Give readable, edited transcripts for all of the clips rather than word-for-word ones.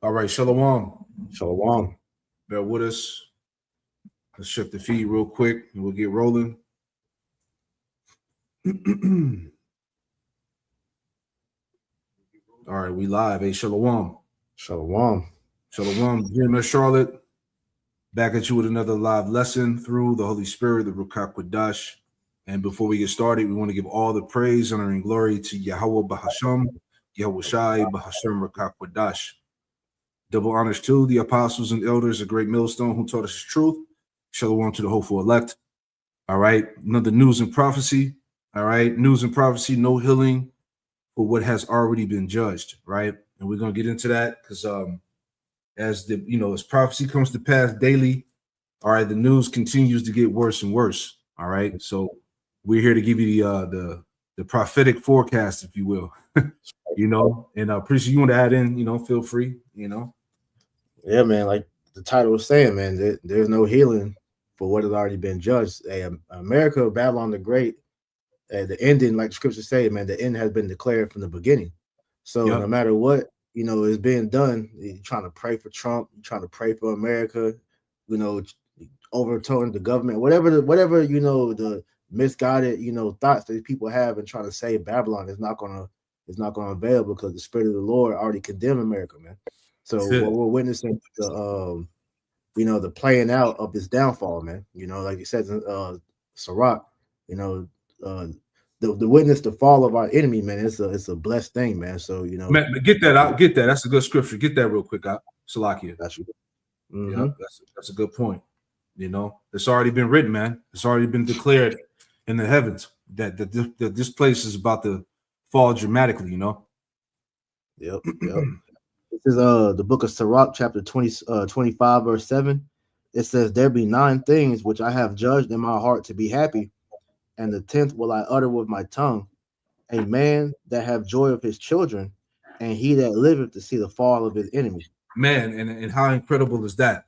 All right, Shalom. Shalom. Bear with us. Let's shift the feed real quick and we'll get rolling. All right, we live. Hey, Shalom. Shalom. Shalom. Jim Charlotte. Back at you with another live lesson through the Holy Spirit, the Ruach Kodesh. And before we get started, we want to give all the praise, honor, and glory to Yahweh Bahasham, Yahweh Shai, Bahasham Ruach Kodesh. Double honors to the apostles and elders, a great millstone who taught us his truth. Shalom to the hopeful elect. All right, another news and prophecy. All right, news and prophecy, no healing for what has already been judged. Right, and we're gonna get into that because as prophecy comes to pass daily, all right, the news continues to get worse and worse. All right, so we're here to give you the prophetic forecast, if you will. And appreciate you want to add in. Feel free. Yeah, man. Like the title was saying, man, there's no healing for what has already been judged. America, Babylon the Great, the ending, like the scriptures say, man, the end has been declared from the beginning. So no matter what, is being done, you're trying to pray for Trump, you're trying to pray for America, overturning the government, whatever the misguided, thoughts that people have and trying to save Babylon is not gonna avail because the Spirit of the Lord already condemned America, man. So what we're witnessing the playing out of this downfall, man. Like you said in Sirach, the witness the fall of our enemy, man. It's a blessed thing, man. So man, get that out. Get that. That's a good scripture. Get that real quick out. Salakia. That's that's a good point. It's already been written, man. It's already been declared in the heavens that this place is about to fall dramatically. Yep. This is the book of Sirach, chapter 25, verse 7. It says, "There be 9 things which I have judged in my heart to be happy, and the 10th will I utter with my tongue. A man that have joy of his children, and he that liveth to see the fall of his enemies." Man, and how incredible is that?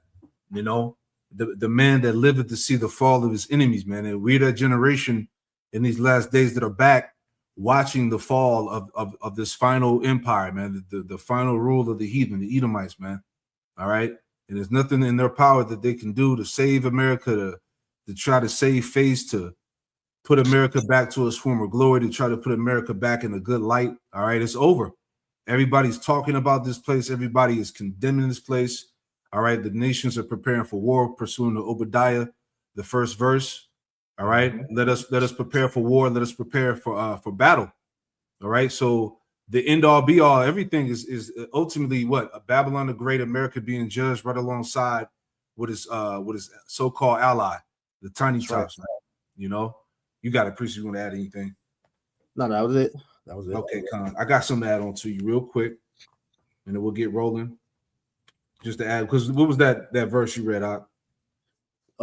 The man that liveth to see the fall of his enemies, man. And we're that generation in these last days that are back watching the fall of this final empire, man, the final rule of the heathen, the Edomites, man. All right. And there's nothing in their power that they can do to save America, to try to save face, to put America back to its former glory, to try to put America back in a good light. All right. It's over. Everybody's talking about this place. Everybody is condemning this place. All right. The nations are preparing for war, pursuing the Obadiah, the first verse. All right, let us prepare for war. Let us prepare for battle. All right, so the end all be all, everything is ultimately what a Babylon the Great, America being judged right alongside what is so-called ally, the tiny tots. Right. You got to appreciate. You want to add anything? No, that was it. Okay, Con. I got something to add on to you real quick, and then we'll get rolling. Just to add, because what was that verse you read out?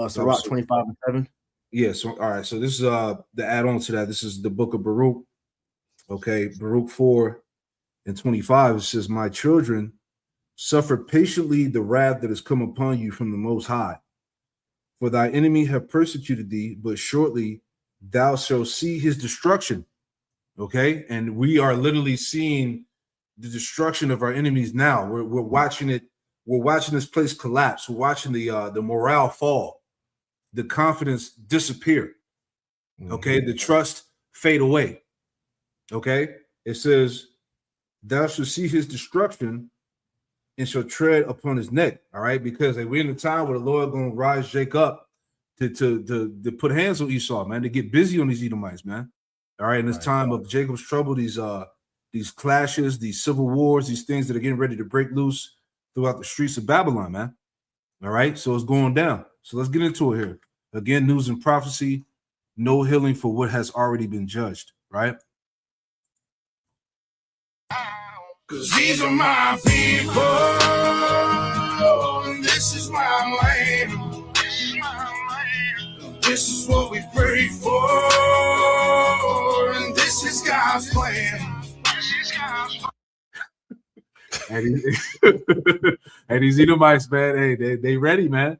Sirach 25:7. Yeah, so all right, so this is the add-on to that. This is the book of Baruch. Okay, Baruch 4:25. It says, "My children, suffer patiently the wrath that has come upon you from the Most High. For thy enemy have persecuted thee, but shortly thou shalt see his destruction." Okay, and we are literally seeing the destruction of our enemies now. We're watching it. We're watching this place collapse. We're watching the morale fall. The confidence disappear. Okay, the trust fade away. Okay, it says, "Thou shalt see his destruction and shall tread upon his neck." All right, because we're in the time where the Lord gonna rise Jacob up to put hands on Esau, man, to get busy on these Edomites, man. All right, in this time of Jacob's trouble, these clashes, these civil wars, these things that are getting ready to break loose throughout the streets of Babylon, man. All right, so it's going down. So let's get into it here. Again, news and prophecy, no healing for what has already been judged, right? Cause these are my people, and this is my land. This is what we pray for, and this is God's plan. And these Edomites, man, hey, they ready, man.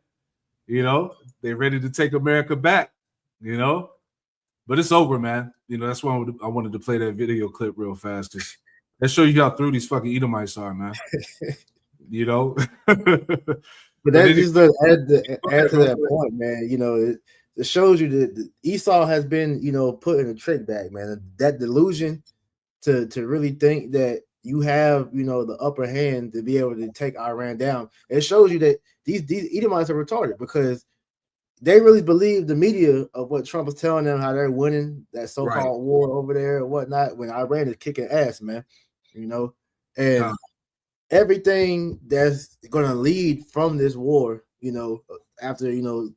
They ready to take America back, but it's over, man. That's why I wanted to play that video clip real fast. Let's show you how through these fucking Edomites are, man. you know. But that is the add to that point, man. You know, it shows you that Esau has been, you know, put in a trick bag, man. That delusion to really think that you have, you know, the upper hand to be able to take Iran down. It shows you that these Edomites are retarded because they really believe the media of what Trump is telling them, how they're winning that so-called war over there and whatnot, when Iran is kicking ass, man. You know, and everything that's going to lead from this war, you know, after, you know,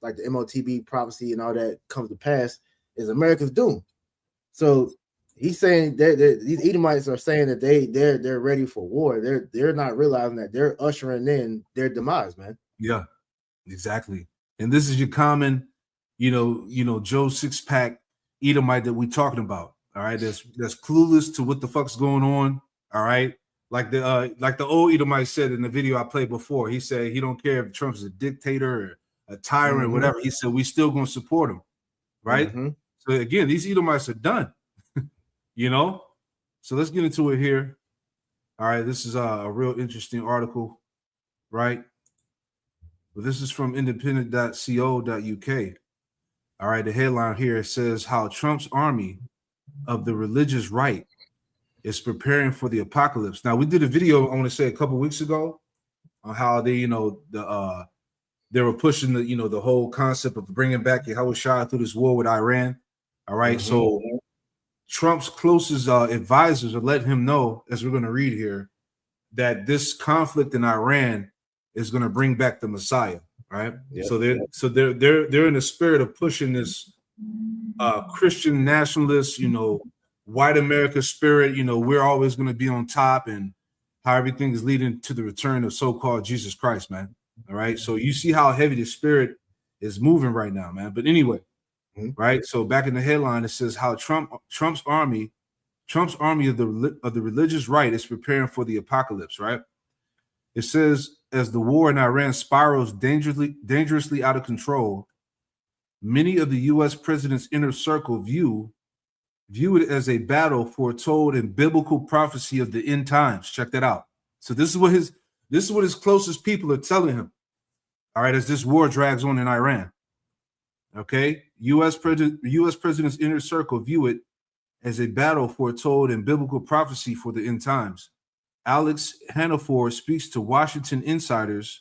like the MOTB prophecy and all that comes to pass, is America's doom. So he's saying that these Edomites are saying that they're ready for war. They're not realizing that they're ushering in their demise, man. Yeah, exactly. And this is your common, you know, Joe Six-Pack Edomite that we're talking about. All right, that's clueless to what the fuck's going on. All right, like the old Edomite said in the video I played before. He said he don't care if Trump's a dictator or a tyrant or whatever. He said we still gonna support him, right? So again, these Edomites are done. You know, so let's get into it here. All right, this is a real interesting article, right? Well, this is from independent.co.uk. All right, the headline here says how Trump's army of the religious right is preparing for the apocalypse. Now, we did a video, I want to say, a couple weeks ago on how they, you know, they were pushing the, you know, the whole concept of bringing back Yahushua through this war with Iran. All right, so Trump's closest advisors are letting him know, as we're going to read here, that this conflict in Iran is going to bring back the Messiah, right? Yep. So they're in the spirit of pushing this Christian nationalist, you know, white America spirit. You know, we're always going to be on top, and how everything is leading to the return of so-called Jesus Christ, man. All right. So you see how heavy the spirit is moving right now, man. But anyway. Right. So back in the headline, it says how Trump's army of the religious right is preparing for the apocalypse. Right. It says as the war in Iran spirals dangerously out of control, many of the U.S. president's inner circle view it as a battle foretold in biblical prophecy of the end times. Check that out. So this is what his closest people are telling him. All right, as this war drags on in Iran. Okay, U.S. president's inner circle view it as a battle foretold in biblical prophecy for the end times. Alex Hannaford speaks to Washington insiders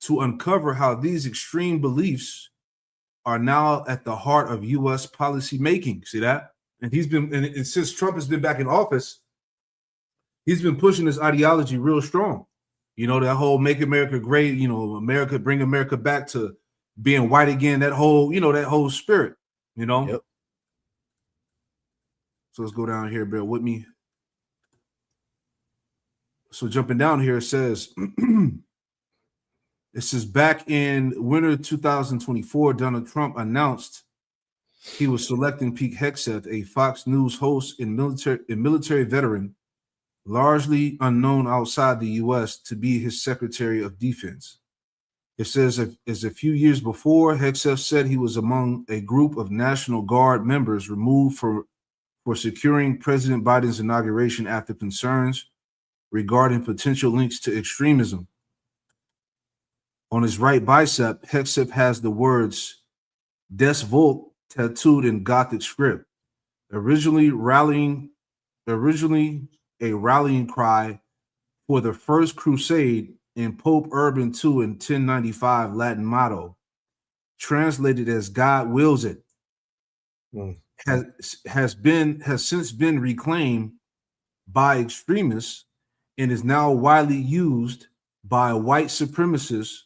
to uncover how these extreme beliefs are now at the heart of U.S. policy making. See that? And and since Trump has been back in office, he's been pushing this ideology real strong. You know, that whole "Make America Great," you know, bring America back to being white again, that whole spirit, you know. Yep. So let's go down here, bear with me. So jumping down here, it says back in winter 2024, Donald Trump announced he was selecting Pete Hegseth, a Fox News host and military veteran, largely unknown outside the U.S., to be his Secretary of Defense. It says as a few years before, Hegseth said he was among a group of National Guard members removed for securing President Biden's inauguration after concerns regarding potential links to extremism. On his right bicep, Hegseth has the words "Des Volt" tattooed in Gothic script, originally a rallying cry for the First Crusade in Pope Urban II in 1095 Latin motto, translated as "God wills it," has since been reclaimed by extremists and is now widely used by white supremacists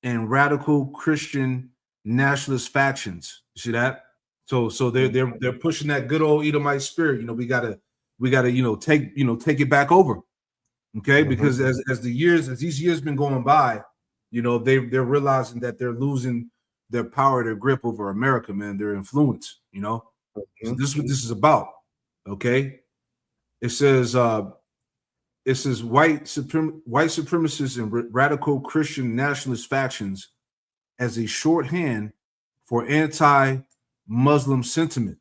and radical Christian nationalist factions. You see that? So they're pushing that good old Edomite spirit. You know, we gotta take it back over. Okay, because as these years been going by, you know, they're realizing that they're losing their power, their grip over America, man, their influence, you know. So this is what this is about. Okay. It says white supremacists and radical Christian nationalist factions as a shorthand for anti-Muslim sentiment.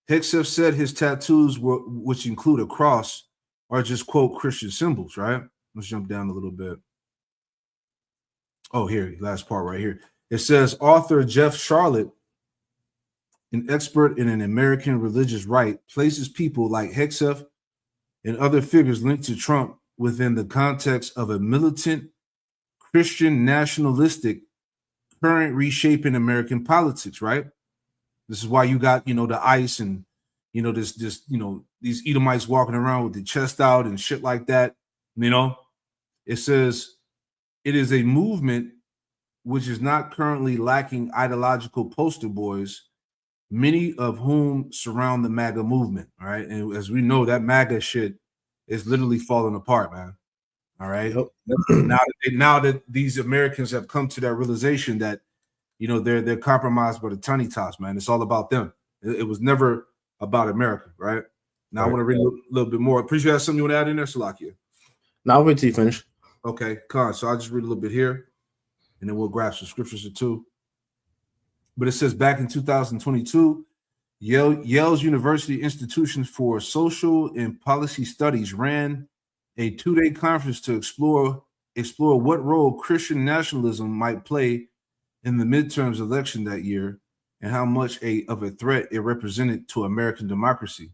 Hegseth said his tattoos, which include a cross, are just, quote, Christian symbols, right? Let's jump down a little bit. Oh, here, last part right here. It says author Jeff Charlotte, an expert in an American religious right, places people like Hegseth and other figures linked to Trump within the context of a militant, Christian, nationalistic current reshaping American politics, right? This is why you got, the ICE and, this, these Edomites walking around with the chest out and shit like that. It says it is a movement which is not currently lacking ideological poster boys, many of whom surround the MAGA movement. All right. And as we know, that MAGA shit is literally falling apart, man. All right. Yep. Now that these Americans have come to that realization that, they're compromised by the tiny tots, man. It's all about them. It was never about America, right? Now I want to read a little bit more. Appreciate you have something you want to add in there, Salakia. Now I'll wait till you finish. Okay, Khan. So I'll just read a little bit here, and then we'll grab some scriptures or two. But it says back in 2022, Yale's University Institution for Social and Policy Studies ran a 2-day conference to explore what role Christian nationalism might play in the midterms election that year and how much of a threat it represented to American democracy.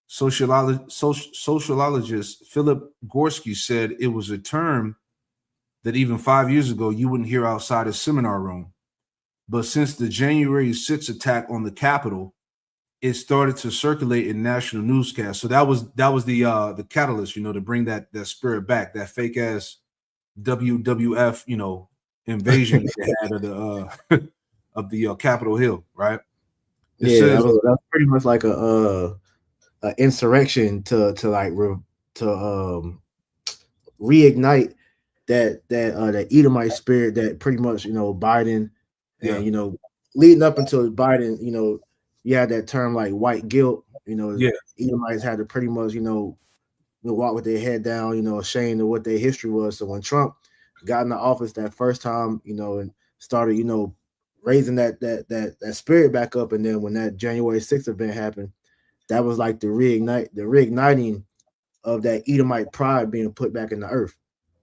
Sociologist Philip Gorski said it was a term that even 5 years ago you wouldn't hear outside a seminar room. But since the January 6th attack on the Capitol, it started to circulate in national newscasts. So that was the catalyst, to bring that spirit back, that fake ass WWF, invasion they had of the Capitol Hill, right? That was pretty much like a insurrection to reignite that Edomite spirit that pretty much Biden and leading up until Biden, you had that term like white guilt. Edomites had to pretty much walk with their head down, ashamed of what their history was. So when Trump got in the office that first time, and started raising that spirit back up, and then when that January 6th event happened, that was like the reigniting of that Edomite pride being put back in the earth.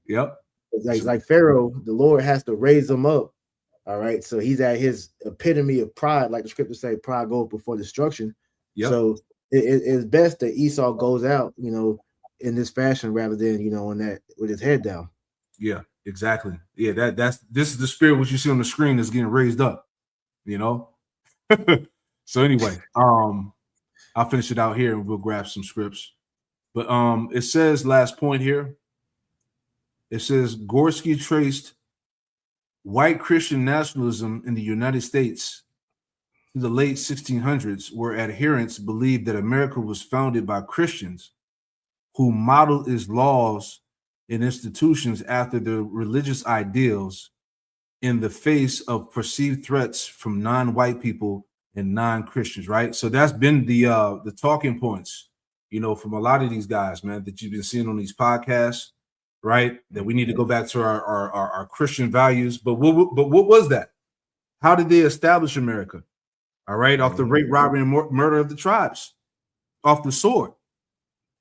Yep. It's like Pharaoh, the Lord has to raise him up. All right. So he's at his epitome of pride, like the scriptures say, pride goes before destruction. Yep. So it's best that Esau goes out, in this fashion rather than, with his head down. Yeah, exactly. Yeah, this is the spirit what you see on the screen is getting raised up, So anyway, I'll finish it out here and we'll grab some scripts. But it says, last point here, it says Gorski traced white Christian nationalism in the United States in the late 1600s, where adherents believed that America was founded by Christians who modeled its laws and institutions after the religious ideals in the face of perceived threats from non-white people and non-Christians, right? So that's been the talking points, from a lot of these guys, man, that you've been seeing on these podcasts, right? That we need to go back to our Christian values. But what was that? How did they establish America? All right, off the rape, robbery, and murder of the tribes, off the sword.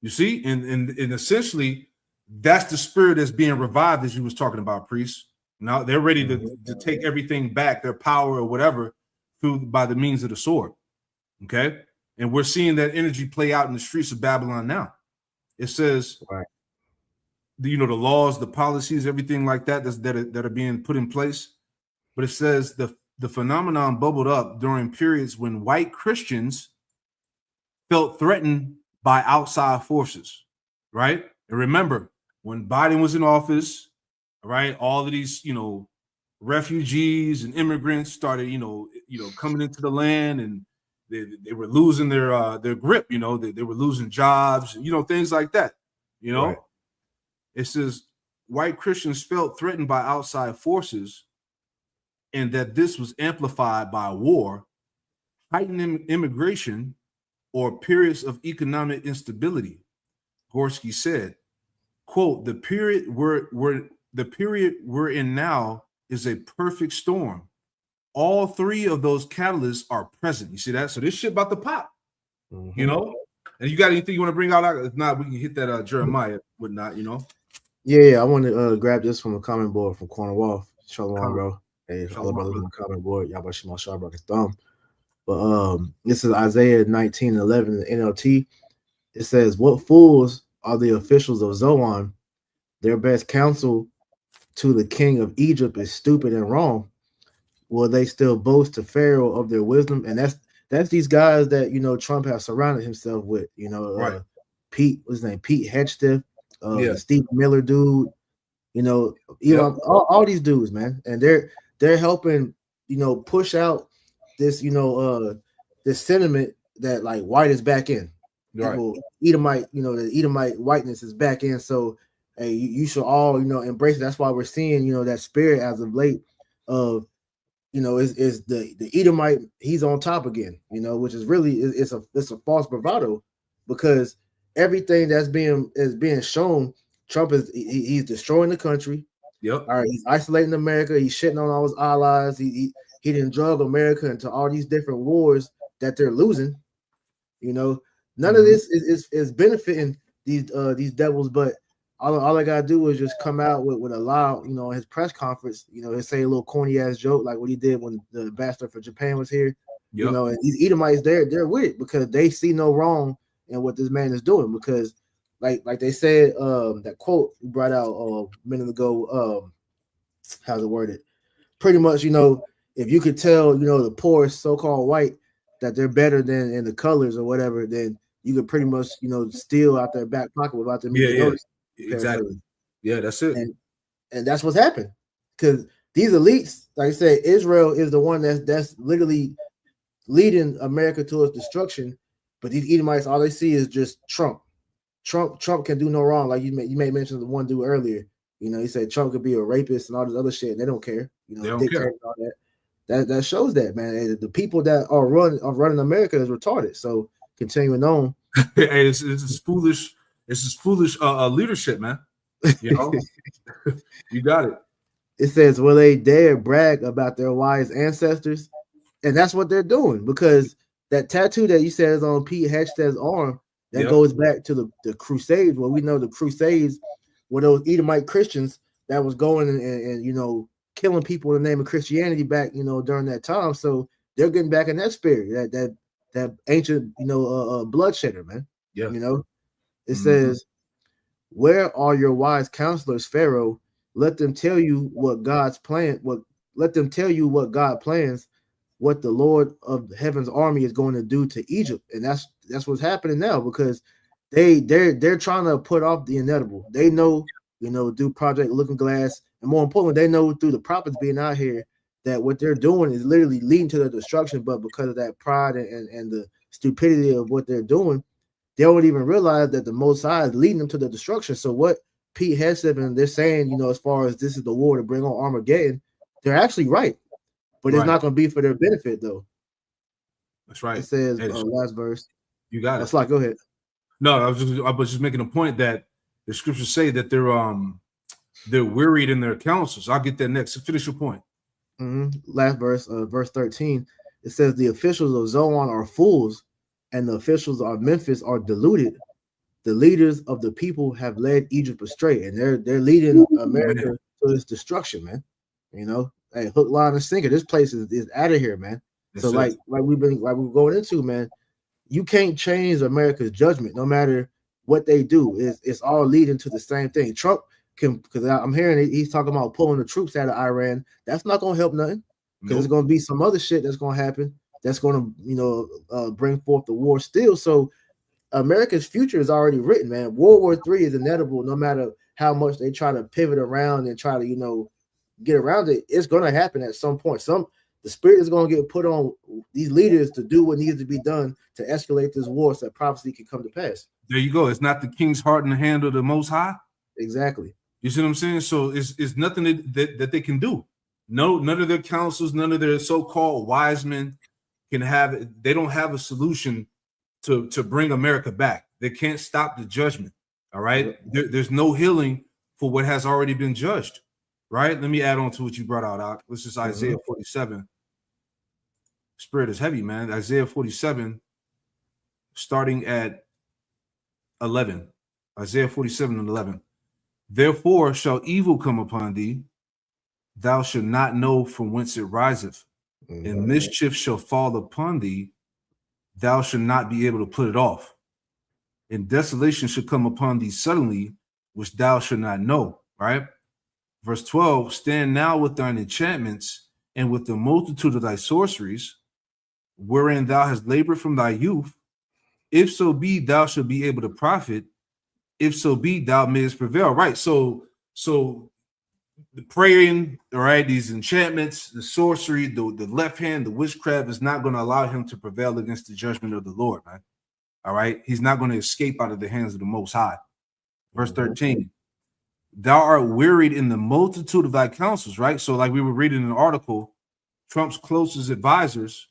You see, and essentially, that's the spirit that's being revived, as you was talking about, priest. Now they're ready to take everything back, their power or whatever, by the means of the sword. Okay, and we're seeing that energy play out in the streets of Babylon now. It says, right, the laws, the policies, everything like that that are being put in place. But it says the phenomenon bubbled up during periods when white Christians felt threatened by outside forces, right? And remember, when Biden was in office, right, all of these, refugees and immigrants started, coming into the land, and they were losing their grip, they were losing jobs, things like that, Right. It says white Christians felt threatened by outside forces, and that this was amplified by war, heightened immigration, or periods of economic instability. Gorski said, quote, the period we're in now is a perfect storm. All three of those catalysts are present. You see that? So this shit about to pop, And you got anything you want to bring out? If not, we can hit that Jeremiah, whatnot, you know. Yeah, I want to grab this from the comment board from Corner Wolf. Shalom, bro. Hey, Shalom, brothers on the comment board. Y'all Shema Shabrak his thumb. But this is Isaiah 19:11 in the NLT. It says, "What fools are the officials of Zoan? Their best counsel to the king of Egypt is stupid and wrong. Will they still boast to Pharaoh of their wisdom?" And that's these guys that Trump has surrounded himself with. Right. Pete, what's his name? Pete Hegseth, the Steve Miller dude. Elon, all these dudes, man, and they're helping push out this this sentiment that like white is back in. Right. People, Edomite, the Edomite whiteness is back in. So hey, you should all embrace it. That's why we're seeing that spirit as of late of is the Edomite. He's on top again. Which is really it's a false bravado, because everything that's being shown, Trump he's destroying the country. Yep. All right, he's isolating America. He's shitting on all his allies. He didn't drug America into all these different wars that they're losing. None of this is benefiting these devils. But all I gotta do is just come out with a loud, his press conference, he'll say a little corny ass joke like what he did when the ambassador for Japan was here. Yep. And these Edomites, they're with it because they see no wrong in what this man is doing. Because like they said, that quote you brought out a minute ago, how's it worded? Pretty much, if you could tell, the poorest so-called white that they're better than in the colors or whatever, then you could pretty much, steal out their back pocket without them even noticing. Exactly. Yeah, that's it. And that's what's happened. Because these elites, like I said, Israel is the one that's literally leading America towards destruction. But these Edomites, all they see is just Trump. Trump can do no wrong. Like you may mention the one dude earlier. He said Trump could be a rapist and all this other shit, and they don't care. They don't care. All that shows that, man. The people that are running America is retarded. So continuing on, hey, it's foolish. It's just foolish leadership, man. You got it. It says, "Will they dare brag about their wise ancestors?" And that's what they're doing, because that tattoo that you said is on Pete Hegseth's arm, that goes back to the Crusades. Well, we know the Crusades were those Edomite Christians that was going and killing people in the name of Christianity back, during that time. So they're getting back in that spirit, that ancient, bloodshedder, man. Yeah. It says, "Where are your wise counselors, Pharaoh? Let them tell you what God's plan. Let them tell you what God plans, what the Lord of heaven's army is going to do to Egypt." And that's what's happening now, because they're trying to put off the inevitable. They know, through Project Looking Glass, and more importantly, they know through the prophets being out here that what they're doing is literally leading to their destruction. But because of that pride and the stupidity of what they're doing, they don't even realize that the Most High is leading them to the destruction. So what Pete Hegseth and they're saying, as far as this is the war to bring on Armageddon, they're actually right. But it's not going to be for their benefit, though. That's right. It says, last verse. You got it. That's like, go ahead. No, I was just making a point that the scriptures say that they're wearied in their counsels. I'll get that next. Finish your point. Last verse, verse 13. It says, "The officials of Zoan are fools, and the officials of Memphis are deluded. The leaders of the people have led Egypt astray," and they're leading America to its destruction, man. Hey, hook, line, and sinker. This place is out of here, man. So like we're going into, man, you can't change America's judgment, no matter what they do. It's all leading to the same thing. Trump can, because I'm hearing he's talking about pulling the troops out of Iran. That's not going to help nothing, because there's going to be some other shit that's going to happen that's going to bring forth the war still. So America's future is already written, man. World War III is inevitable, no matter how much they try to pivot around and try to get around it. It's going to happen at some point. The spirit is going to get put on these leaders to do what needs to be done to escalate this war so that prophecy can come to pass. There you go. It's not the king's heart in the hand of the Most High. Exactly. You see what I'm saying? So it's nothing that they can do. No, none of their councils, none of their so-called wise men can have it. They don't have a solution to bring America back. They can't stop the judgment. All right. There's no healing for what has already been judged. Right. Let me add on to what you brought out. This is Isaiah 47. Spirit is heavy, man. Isaiah 47, starting at 11. Isaiah 47 and 11. Therefore shall evil come upon thee, thou shalt not know from whence it riseth, and mischief shall fall upon thee, thou shalt not be able to put it off. And desolation shall come upon thee suddenly, which thou shalt not know. Right? Verse 12, stand now with thine enchantments and with the multitude of thy sorceries, wherein thou hast labored from thy youth. If so be thou shalt be able to profit, if so be thou mayest prevail. Right. So the praying, all right, these enchantments, the sorcery, the left hand, the witchcraft is not going to allow him to prevail against the judgment of the Lord, man. All right. He's not going to escape out of the hands of the Most High. Verse 13. Thou art wearied in the multitude of thy counsels, right? So, like we were reading an article, Trump's closest advisors,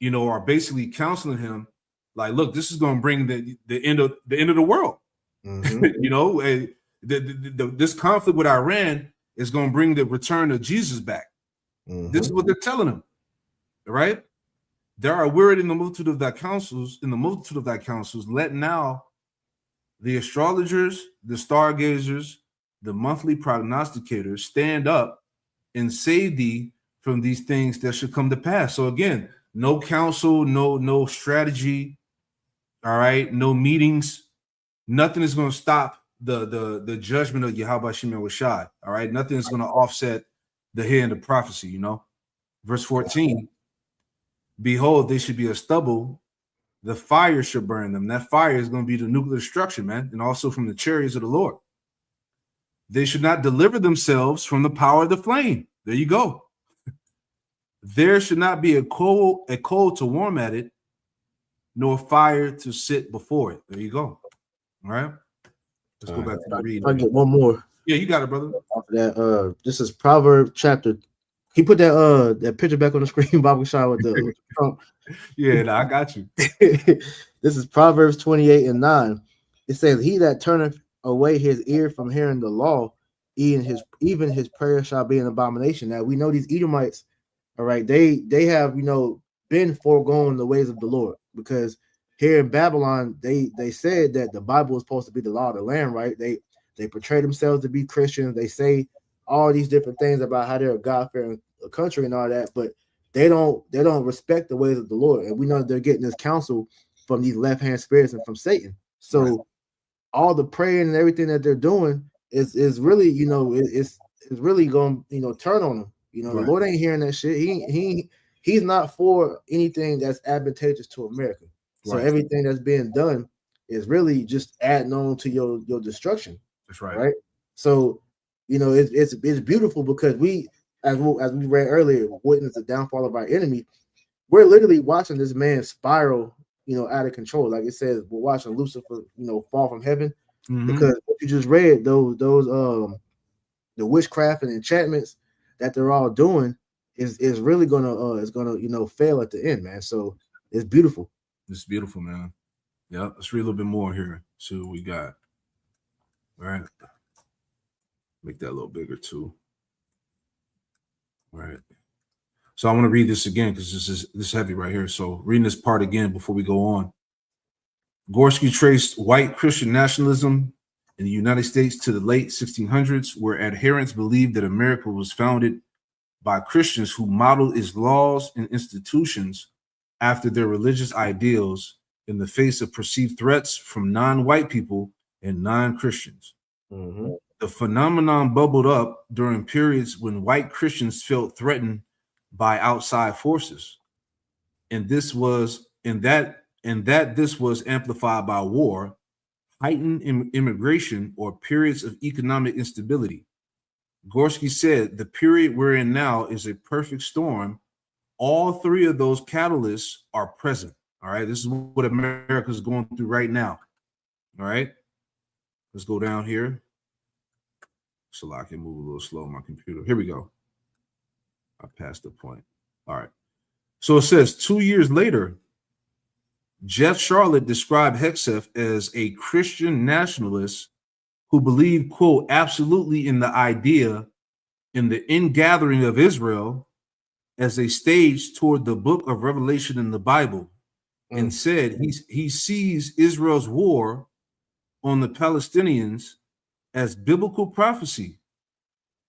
are basically counseling him, like, look, this is going to bring the end of the world. This conflict with Iran is going to bring the return of Jesus back. This is what they're telling him, right? There are wearied in the multitude of thy counsels, let now the astrologers, the stargazers, the monthly prognosticators stand up and save thee from these things that should come to pass. So again, no counsel, no strategy, all right, no meetings, nothing is going to stop the judgment of Yahweh Shem Rashad. All right, nothing is going to offset the hand of prophecy. Verse 14. Behold, they should be a stubble. The fire should burn them. That fire is going to be the nuclear destruction, man, and also from the chariots of the Lord. They should not deliver themselves from the power of the flame. There you go. There should not be a coal to warm at it, nor fire to sit before it. There you go. All right. Let's go back to the reading. I'll get one more. Yeah, you got it, brother. After that, this is Proverbs chapter. Can you put that picture back on the screen, Bible shot with the Trump? Yeah, I got you. This is Proverbs 28 and 9. It says, he that turneth away his ear from hearing the law, even his prayer shall be an abomination. Now we know these Edomites, all right, they have been foregoing the ways of the Lord, because here in Babylon they said that the Bible was supposed to be the law of the land, right? They portray themselves to be Christians. They say all these different things about how they're a God-fearing country and all that, but they don't respect the ways of the Lord. And we know that they're getting this counsel from these left-hand spirits and from Satan. So right. All the praying and everything that they're doing is really, it's really going to turn on them. Right. The Lord ain't hearing that shit. He's not for anything that's advantageous to America. So right. Everything that's being done is really just adding on to your destruction. That's right. Right. So, it's beautiful, because we, as we read earlier, witness the downfall of our enemy. We're literally watching this man spiral, out of control. Like it says, we're watching Lucifer, fall from heaven, because what you just read, those the witchcraft and enchantments that they're all doing is really gonna fail at the end, man. So it's beautiful. It's beautiful, man. Yeah, let's read a little bit more here. See what we got. All right. Make that a little bigger too. All right. So I want to read this again because this is heavy right here. So reading this part again before we go on. Gorski traced white Christian nationalism in the United States to the late 1600s, where adherents believed that America was founded by Christians who modeled its laws and institutions after their religious ideals in the face of perceived threats from non-white people and non-Christians. The phenomenon bubbled up during periods when white Christians felt threatened by outside forces, and this was amplified by war, heightened immigration, or periods of economic instability. Gorski said the period we're in now is a perfect storm. All three of those catalysts are present. All right, this is what America is going through right now. All right, let's go down here so I can move a little slow on my computer. Here we go. I passed the point. All right. So it says 2 years later, Jeff Charlotte described Hegseth as a Christian nationalist who believed, quote, absolutely in the idea in the ingathering of Israel as a stage toward the book of Revelation in the Bible, and said he sees Israel's war on the Palestinians as biblical prophecy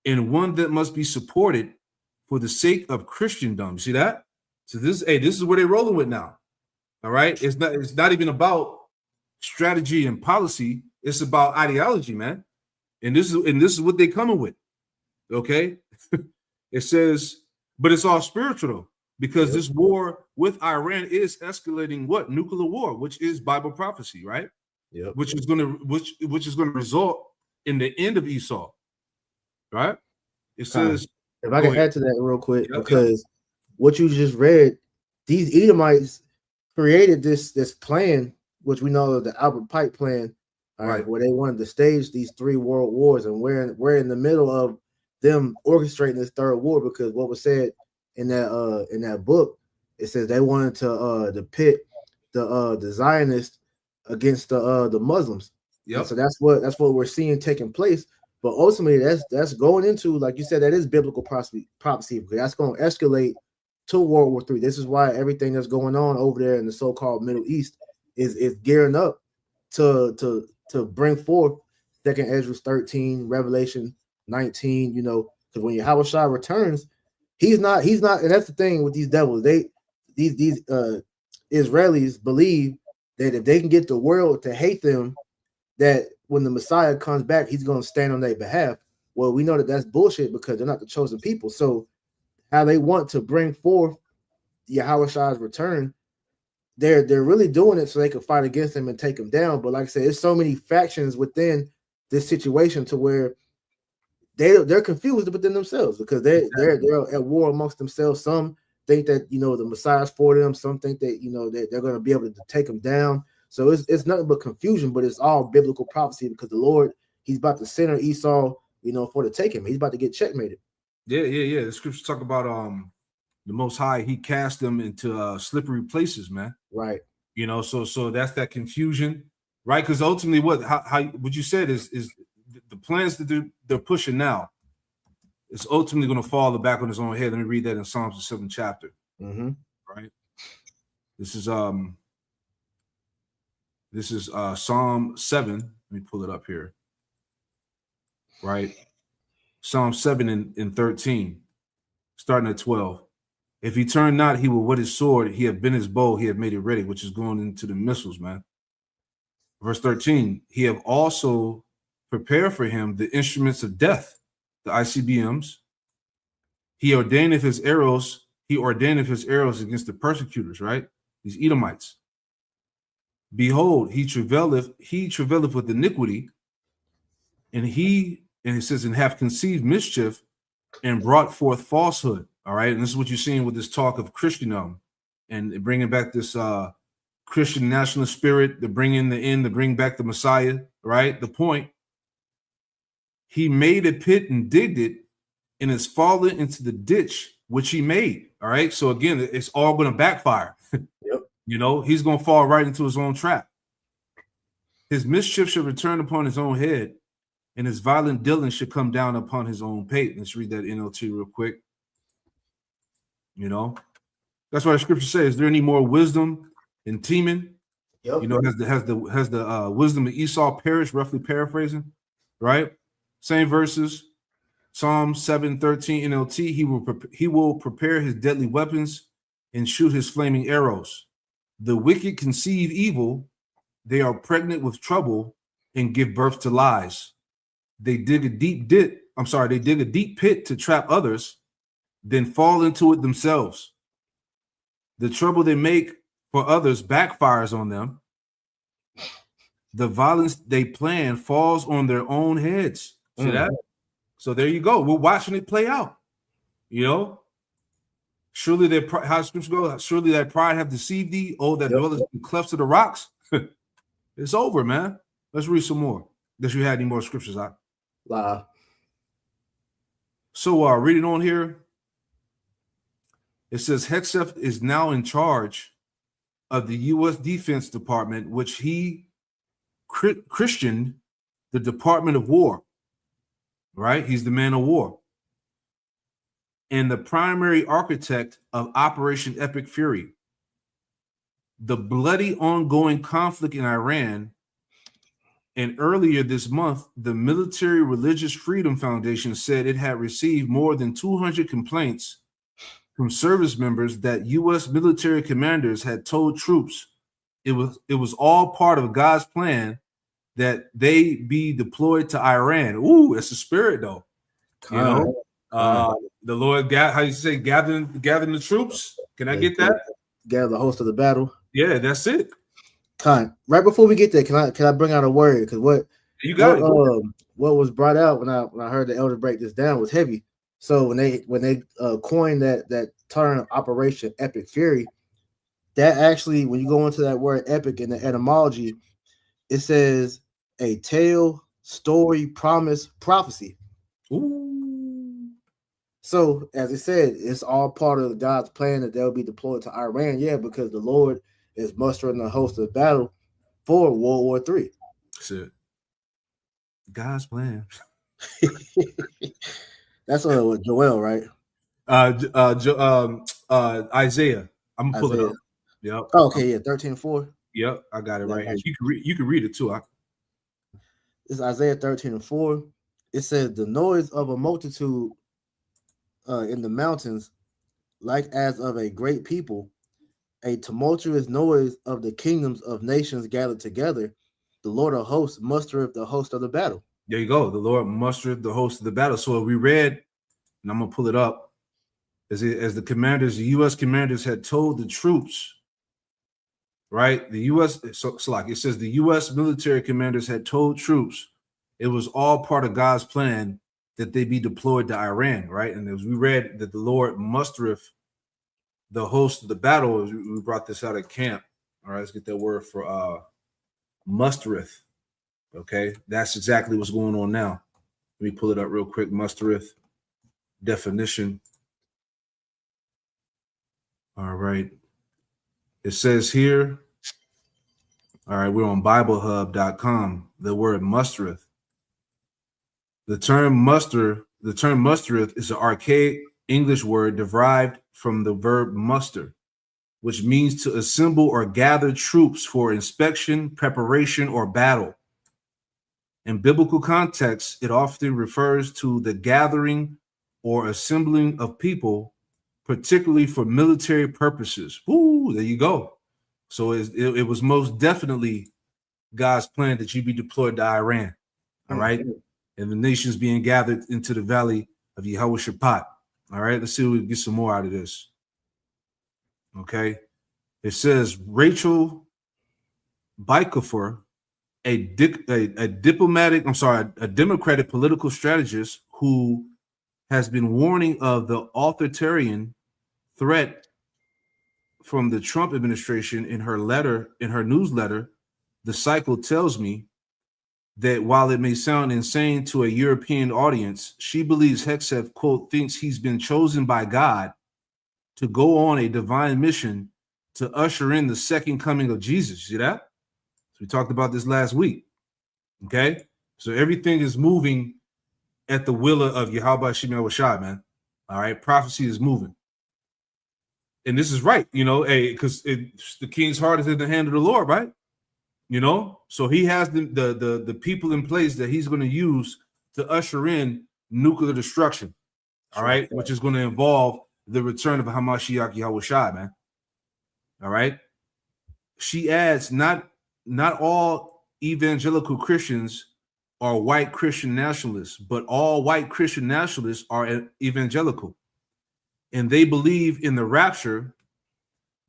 and one that must be supported for the sake of Christendom. See that? So this is what they're rolling with now. All right. It's not even about strategy and policy. It's about ideology, man. And this is what they're coming with. Okay. It says, but it's all spiritual though, because this war with Iran is escalating what? Nuclear war, which is Bible prophecy, right? Yeah. Which is gonna result in the end of Esau. Right? It says, if I can add to that real quick, because what you just read, these Edomites created this plan, which we know is the Albert Pike plan, right, where they wanted to stage these 3 world wars, and we're in the middle of them orchestrating this 3rd war, because what was said in that book, it says they wanted to pit the Zionists against the Muslims. Yeah. So that's what we're seeing taking place. But ultimately, that's going into, like you said, that is biblical prophecy, because that's going to escalate to World War III. This is why everything that's going on over there in the so-called Middle East is gearing up to bring forth 2nd Ezra 13, Revelation 19. You know, because when Yahushua returns, he's not, and that's the thing with these devils. These Israelis believe that if they can get the world to hate them, that when the Messiah comes back, he's going to stand on their behalf. Well, we know that that's bullshit, because they're not the chosen people. So how they want to bring forth Yahushua's return, they're really doing it so they can fight against him and take him down. But like I said, there's so many factions within this situation to where they're confused within themselves, because they're at war amongst themselves. Some think that, you know, the Messiah's for them. Some think that, you know, that they're going to be able to take him down. So it's nothing but confusion, but it's all biblical prophecy, because the Lord, he's about to center Esau, you know, for the taking. He's about to get checkmated. Yeah. The scriptures talk about the Most High, he cast them into slippery places, man. Right. You know, so that's that confusion, right? Because ultimately, how what you said is the plans that they're pushing now is ultimately going to fall back on his own head. Let me read that in Psalms the 7th chapter. Mm-hmm. Right. This is Psalm 7. Let me pull it up here. Right. Psalm 7 and 13, starting at 12. If he turn not, he will whet his sword. He have bent his bow. He have made it ready, which is going into the missiles, man. Verse 13, he have also prepared for him the instruments of death, the ICBMs. He ordaineth his arrows against the persecutors, right? These Edomites. Behold, he travaileth with iniquity, and it says, and have conceived mischief and brought forth falsehood. All right. And this is what you're seeing with this talk of Christendom and bringing back this Christian nationalist spirit, to bring back the Messiah. Right. The point, he made a pit and digged it, and has fallen into the ditch which he made. All right. So again, it's all going to backfire. Yep. You know, he's going to fall right into his own trap. His mischief should return upon his own head, and his violent dealing should come down upon his own pate. Let's read that NLT real quick. You know, that's why the scripture says, is there any more wisdom in Teman? Yep. You know, has the wisdom of Esau perished, roughly paraphrasing, right? Same verses. Psalm 7:13 NLT, he will prepare his deadly weapons and shoot his flaming arrows. The wicked conceive evil, they are pregnant with trouble and give birth to lies. They dig a deep pit to trap others, then fall into it themselves. The trouble they make for others backfires on them. The violence they plan falls on their own heads. See that? So there you go. We're watching it play out. You know, surely how scripture go? Surely that pride have deceived thee. Oh, that dwelleth in clefts of the rocks. It's over, man. Let's read some more. Unless you had any more scriptures out. Wow. So reading on here, it says Hegseth is now in charge of the U.S. Defense Department, which he christened the Department of War. Right? He's the man of war. And the primary architect of Operation Epic Fury. The bloody ongoing conflict in Iran And earlier this month, the Military Religious Freedom Foundation said it had received more than 200 complaints from service members that U.S. military commanders had told troops it was all part of God's plan that they be deployed to Iran. Ooh, it's a spirit though. You know, the Lord, how you say, gathering the troops. Can I get that? Gather the host of the battle. Yeah, that's it. Right before we get there, can I bring out a word? Because what was brought out when I heard the elder break this down was heavy. So when they coined that term Operation Epic Fury, that actually, when you go into that word epic in the etymology, it says a tale, story, promise, prophecy. Ooh. So as I said, it's all part of God's plan that they'll be deployed to Iran. Yeah, because the Lord is mustering the host of battle for World War III. That's it. God's plan. That's Joel, right? Isaiah. I'm gonna pull it up. Yep. Oh, okay, yeah, 13:4. Yep, I got it right here. You can read it too. It's Isaiah 13:4. It says, "The noise of a multitude in the mountains, like as of a great people, a tumultuous noise of the kingdoms of nations gathered together. The Lord of hosts mustereth the host of the battle." There you go. The Lord mustereth the host of the battle. So we read, and I'm gonna pull it up, as the commanders, the U.S. commanders had told the troops, right? The U.S. So like it says, the U.S. military commanders had told troops it was all part of God's plan that they be deployed to Iran, right? And as we read that the Lord mustereth the host of the battle, we brought this out at camp. All right, let's get that word for mustereth. Okay, that's exactly what's going on now. Let me pull it up real quick. Mustereth definition. All right. It says here, all right, we're on BibleHub.com. The word mustereth. The term mustereth is an archaic English word derived from the verb muster, which means to assemble or gather troops for inspection, preparation, or battle. In biblical context, it often refers to the gathering or assembling of people, particularly for military purposes. Woo, there you go. So it was most definitely God's plan that you be deployed to Iran, all right? And the nations being gathered into the valley of Yehoshaphat. All right, let's see if we can get some more out of this. Okay, it says Rachel Bikofer, a Democratic political strategist who has been warning of the authoritarian threat from the Trump administration in her newsletter, The Cycle tells me that while it may sound insane to a European audience, she believes Hegseth, quote, thinks he's been chosen by God to go on a divine mission to usher in the second coming of Jesus. See that? So we talked about this last week. Okay? So everything is moving at the will of Yahweh Shemel Rashad, man. All right? Prophecy is moving. And this is right, because the king's heart is in the hand of the Lord, right? So he has the people in place that he's going to use to usher in nuclear destruction, all right, which is going to involve the return of Hamashiach Yahushua, man. All right. She adds, not all evangelical Christians are white Christian nationalists, but all white Christian nationalists are evangelical. And they believe in the rapture,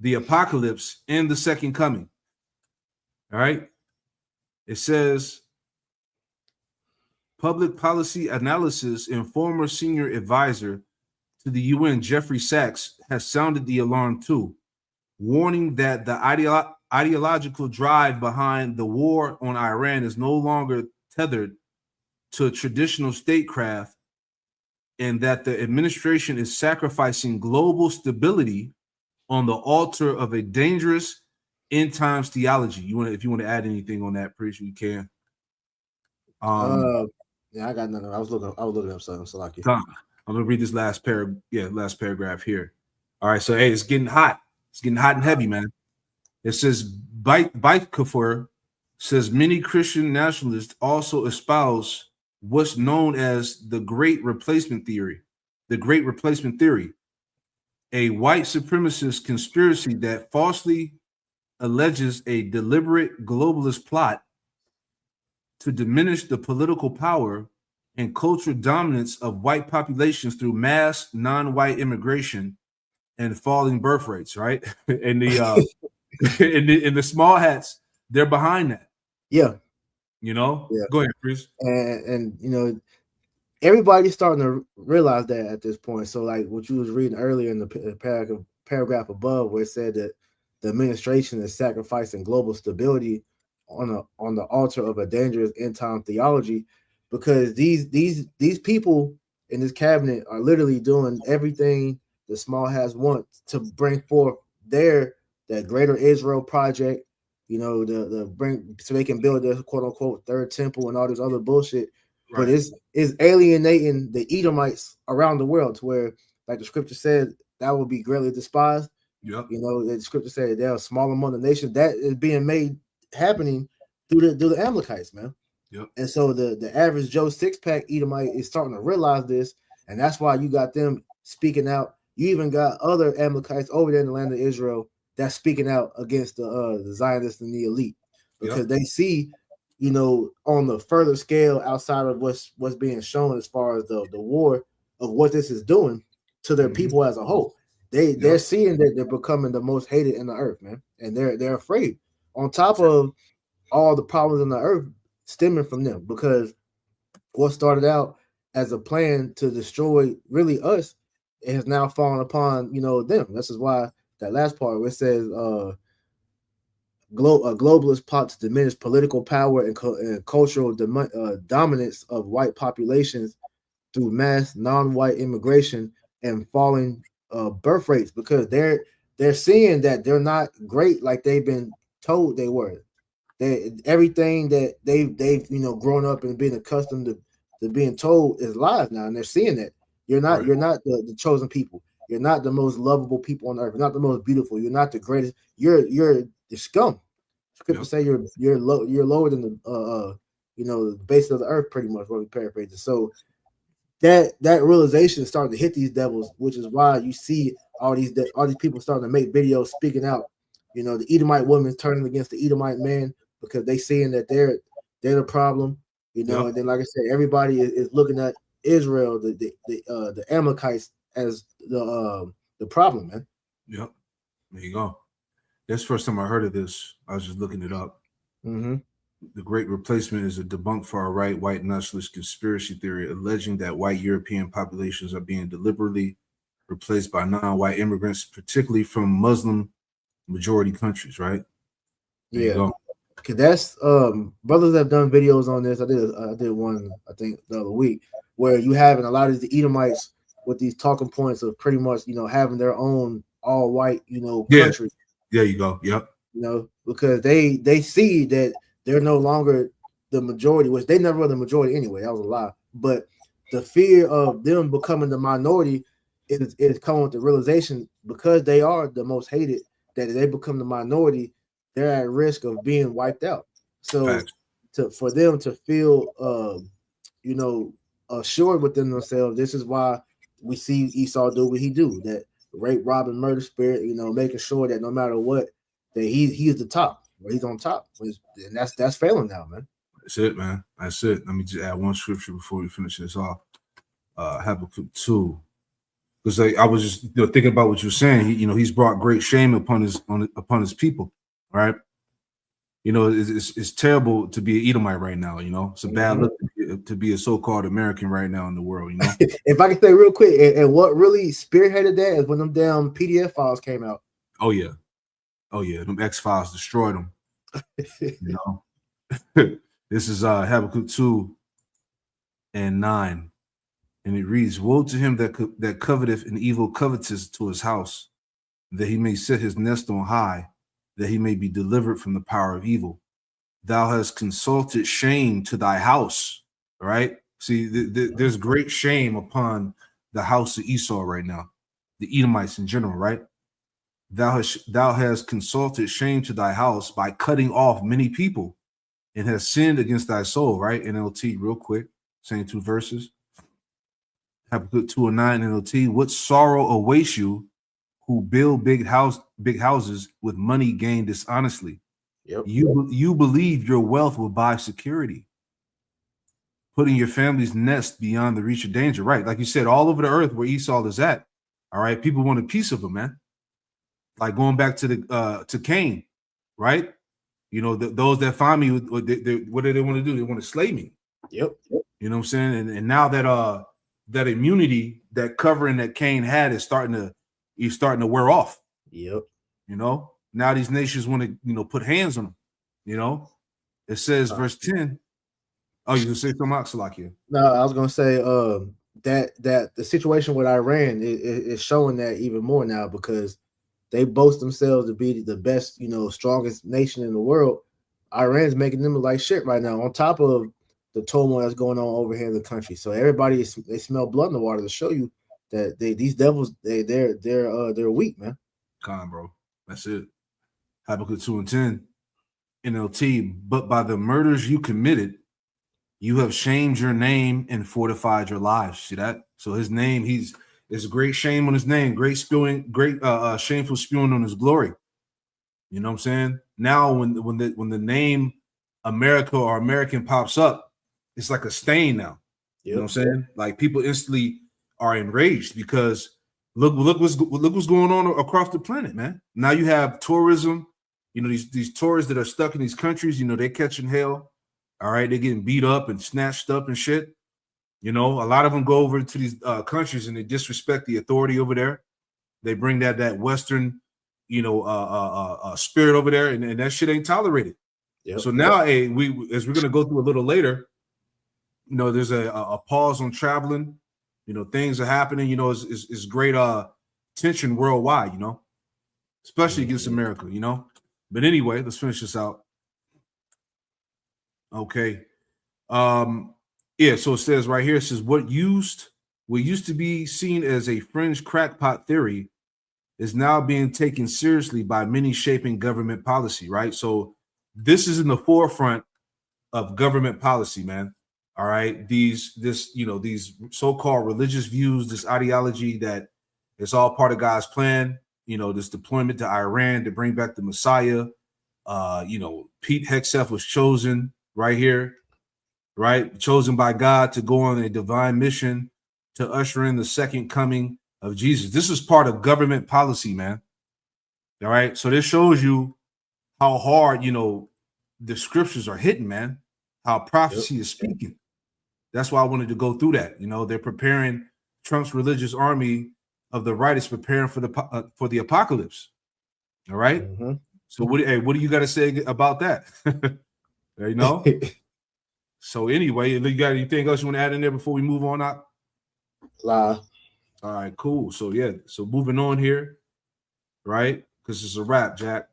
the apocalypse, and the second coming. All right. It says public policy analysis and former senior advisor to the UN, Jeffrey Sachs, has sounded the alarm too, warning that the ideological drive behind the war on Iran is no longer tethered to traditional statecraft, and that the administration is sacrificing global stability on the altar of a dangerous end times theology. If you want to add anything on that, pretty sure you can. Yeah, I got nothing. I was looking up something. So like, I'm gonna read this last paragraph here. All right, so hey, it's getting hot. It's getting hot and heavy, man. It says Bike Kafur says many Christian nationalists also espouse what's known as the Great Replacement Theory. The Great Replacement Theory, a white supremacist conspiracy that falsely alleges a deliberate globalist plot to diminish the political power and cultural dominance of white populations through mass non-white immigration and falling birth rates, right? And the in the small hats, they're behind that. Yeah. You know? Yeah. Go ahead, Chris. And you know, everybody's starting to realize that at this point. So like what you was reading earlier in the paragraph above, where it said that the administration is sacrificing global stability on the altar of a dangerous end time theology, because these people in this cabinet are literally doing everything the small hats want to bring forth that greater Israel project, you know, the bring so they can build their quote unquote third temple and all this other bullshit. Right. But it's alienating the Edomites around the world to where, like the scripture said, that will be greatly despised. Yep. You know, the scripture said they're small among the nations. That is being made happening through the Amalekites, man. Yep. And so the average Joe six-pack Edomite is starting to realize this, and that's why you got them speaking out. You even got other Amalekites over there in the land of Israel that's speaking out against the Zionists and the elite, because they see, you know, on the further scale outside of what's being shown as far as the war of what this is doing to their people as a whole. They're seeing that they're becoming the most hated in the earth, man, and they're afraid. On top of all the problems in the earth stemming from them, because what started out as a plan to destroy really us, it has now fallen upon, you know, them. This is why that last part where it says globalist plot to diminish political power and cultural dominance of white populations through mass non-white immigration and falling birth rates, because they're seeing that they're not great like they've been told they were. Everything that they've you know grown up and been accustomed to being told is lies now, and they're seeing that you're not the chosen people. You're not the most lovable people on earth. You're not the most beautiful. You're not the greatest. You're the scum. Scripture say you're lower than the you know, the base of the earth, pretty much, what we paraphrase it. So that realization is starting to hit these devils, which is why you see all these people starting to make videos speaking out. You know, the Edomite woman turning against the Edomite man because they seeing that they're the problem. You know, and then like I said, everybody is looking at Israel, the Amalekites, as the problem, man. Yep. There you go. That's the first time I heard of this. I was just looking it up. Mm-hmm. The Great Replacement is a debunked far-right white nationalist conspiracy theory alleging that white European populations are being deliberately replaced by non-white immigrants, particularly from Muslim majority countries, right? There you go. Cause that's brothers have done videos on this. I did one, I think, the other week, where you having a lot of the Edomites with these talking points of pretty much, you know, having their own all white, you know, country. There you go. Yep. You know, because they see that they're no longer the majority, which they never were the majority anyway. That was a lie. But the fear of them becoming the minority is coming with the realization, because they are the most hated, that if they become the minority, they're at risk of being wiped out. So for them to feel you know, assured within themselves, this is why we see Esau do what he do, that rape, rob, and murder spirit, you know, making sure that no matter what, that he's the top, or he's on top. And that's failing now, man. That's it, man. That's it. Let me just add one scripture before we finish this off. Habakkuk 2. Because I was just thinking about what you're saying. He's brought great shame upon his people, right? It's terrible to be an Edomite right now. It's a bad look to be a so-called American right now in the world. If I can say real quick, and what really spearheaded that is when them damn PDF files came out. Oh yeah, them X files destroyed them. This is Habakkuk 2:9. And it reads, "Woe to him that coveteth an evil covetous to his house, that he may set his nest on high, that he may be delivered from the power of evil. Thou hast consulted shame to thy house." Right? See, there's great shame upon the house of Esau right now, the Edomites in general, right? Thou hast consulted shame to thy house by cutting off many people. and has sinned against thy soul, right? NLT, real quick, same 2 verses. Habakkuk 2:9 NLT. What sorrow awaits you who build big houses with money gained dishonestly. Yep. You believe your wealth will buy security, putting your family's nest beyond the reach of danger. Right, like you said, all over the earth where Esau is at. All right, people want a piece of him, man. Like going back to the to Cain, right? You know, those that find me, what do they want to do? They want to slay me. Yep. You know what I'm saying? And now that that immunity, that covering that Cain had is starting to wear off. Yep. You know, now these nations want to, you know, put hands on them. You know, it says verse 10. Oh, you gonna say something, Salakia? No, I was gonna say that the situation with Iran is showing that even more now, because they boast themselves to be the best, you know, strongest nation in the world. Iran's making them look like shit right now, on top of the turmoil that's going on over here in the country. So everybody, they smell blood in the water to show you that these devils, they're weak, man. Come on, bro. That's it. Habakkuk 2:10 NLT. But by the murders you committed, you have shamed your name and fortified your lives. See that? So his name, there's great shame on his name, great shameful spewing on his glory. You know what I'm saying? Now when the name America or American pops up, it's like a stain now. Yep. You know what I'm saying? Like people instantly are enraged because look what's going on across the planet, man. Now you have tourism, you know, these tourists that are stuck in these countries, you know, they're catching hell. All right, they're getting beat up and snatched up and shit. You know, a lot of them go over to these countries and they disrespect the authority over there. They bring that Western, you know, spirit over there, and that shit ain't tolerated. Yep. So now, as we're gonna go through a little later, you know, there's a pause on traveling. You know, things are happening. You know, it's great tension worldwide. You know, especially against America. You know, but anyway, let's finish this out. Okay. Yeah, so it says right here, it says what used to be seen as a fringe crackpot theory is now being taken seriously by many shaping government policy, right? So this is in the forefront of government policy, man. All right. These so-called religious views, this ideology that it's all part of God's plan, you know, this deployment to Iran to bring back the Messiah. You know, Pete Hegseth was chosen right here, right? Chosen by God to go on a divine mission to usher in the second coming of Jesus. This is part of government policy, man. All right. So this shows you how hard, you know, the scriptures are hitting, man, how prophecy is speaking. That's why I wanted to go through that. You know, they're preparing Trump's religious army of the right is preparing for the apocalypse. All right. Mm-hmm. So what do you got to say about that? You know? So anyway, you got anything else you want to add in there before we move on out? All right, cool. So yeah, so moving on here, right? Because it's a wrap, Jack.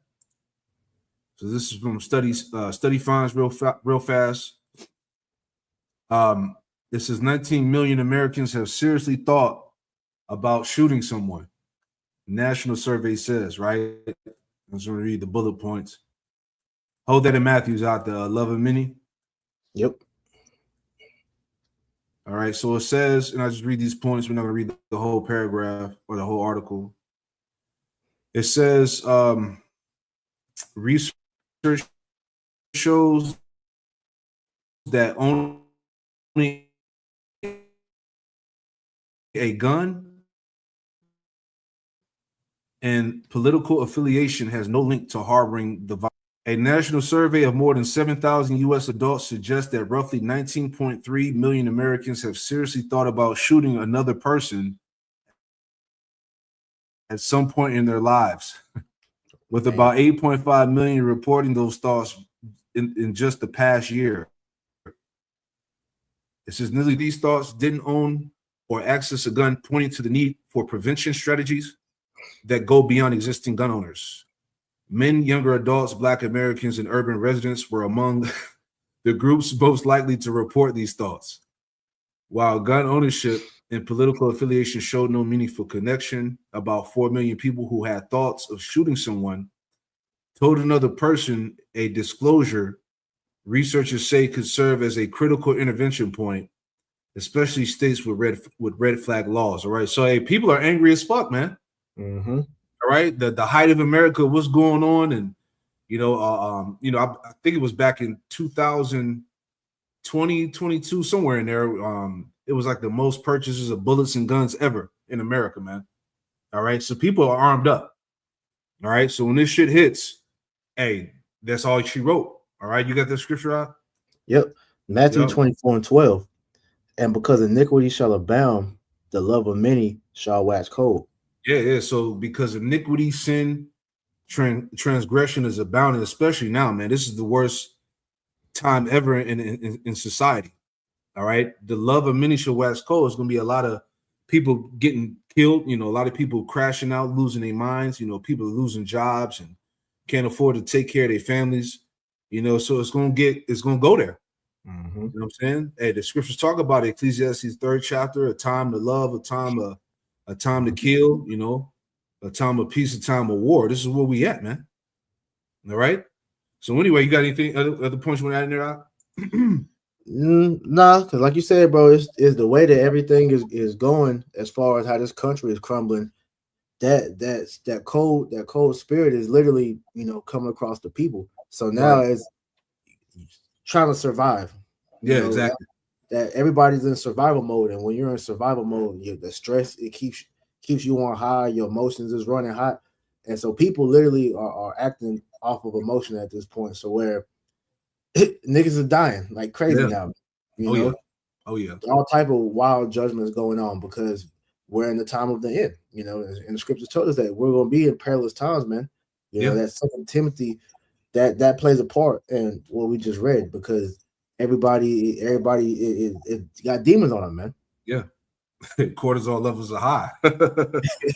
So this is from study finds real fast. It says 19 million Americans have seriously thought about shooting someone. National survey says, right? I'm just going to read the bullet points. Hold that in Matthew's out there. Love of many. Yep. All right. So it says, and I just read these points. We're not going to read the whole paragraph or the whole article. It says, research shows that only a gun and political affiliation has no link to harboring the virus. A national survey of more than 7,000 U.S. adults suggests that roughly 19.3 million Americans have seriously thought about shooting another person at some point in their lives, with about 8.5 million reporting those thoughts in just the past year. It says nearly these thoughts didn't own or access a gun, pointing to the need for prevention strategies that go beyond existing gun owners. Men, younger adults, Black Americans, and urban residents were among the groups most likely to report these thoughts. While gun ownership and political affiliation showed no meaningful connection, about 4 million people who had thoughts of shooting someone told another person a disclosure researchers say could serve as a critical intervention point, especially states with red flag laws. All right, so hey, people are angry as fuck, man. Mm-hmm. All right, the height of America, what's going on, and I think it was back in 2020, 22, somewhere in there. It was like the most purchases of bullets and guns ever in America, man. All right, so people are armed up. All right, so when this shit hits, hey, that's all she wrote. All right, you got that scripture out? Yep. Matthew 24:12. And because iniquity shall abound, the love of many shall wax cold. Yeah. So because iniquity, sin, transgression is abounding, especially now, man. This is the worst time ever in society. All right. The love of many shall wax cold. It's going to be a lot of people getting killed, a lot of people crashing out, losing their minds, people losing jobs and can't afford to take care of their families, so it's going to go there. Mm-hmm. You know what I'm saying? Hey, the scriptures talk about it. Ecclesiastes 3rd chapter, a time to love, a time to kill, a time of peace, a time of war. This is where we at, man. All right. So anyway, you got anything other points you want to add in there? Nah, because like you said, bro, it's the way that everything is going as far as how this country is crumbling. That cold spirit is literally coming across the people. So now it's trying to survive. Yeah, exactly. That everybody's in survival mode, and when you're in survival mode, the stress it keeps you on high. Your emotions is running hot, and so people literally are acting off of emotion at this point. So where niggas are dying like crazy now, Oh yeah, all type of wild judgments going on because we're in the time of the end. And the scriptures told us that we're going to be in perilous times, man. That 2 Timothy that plays a part in what we just read because everybody it got demons on them, man. Yeah. Cortisol levels are high.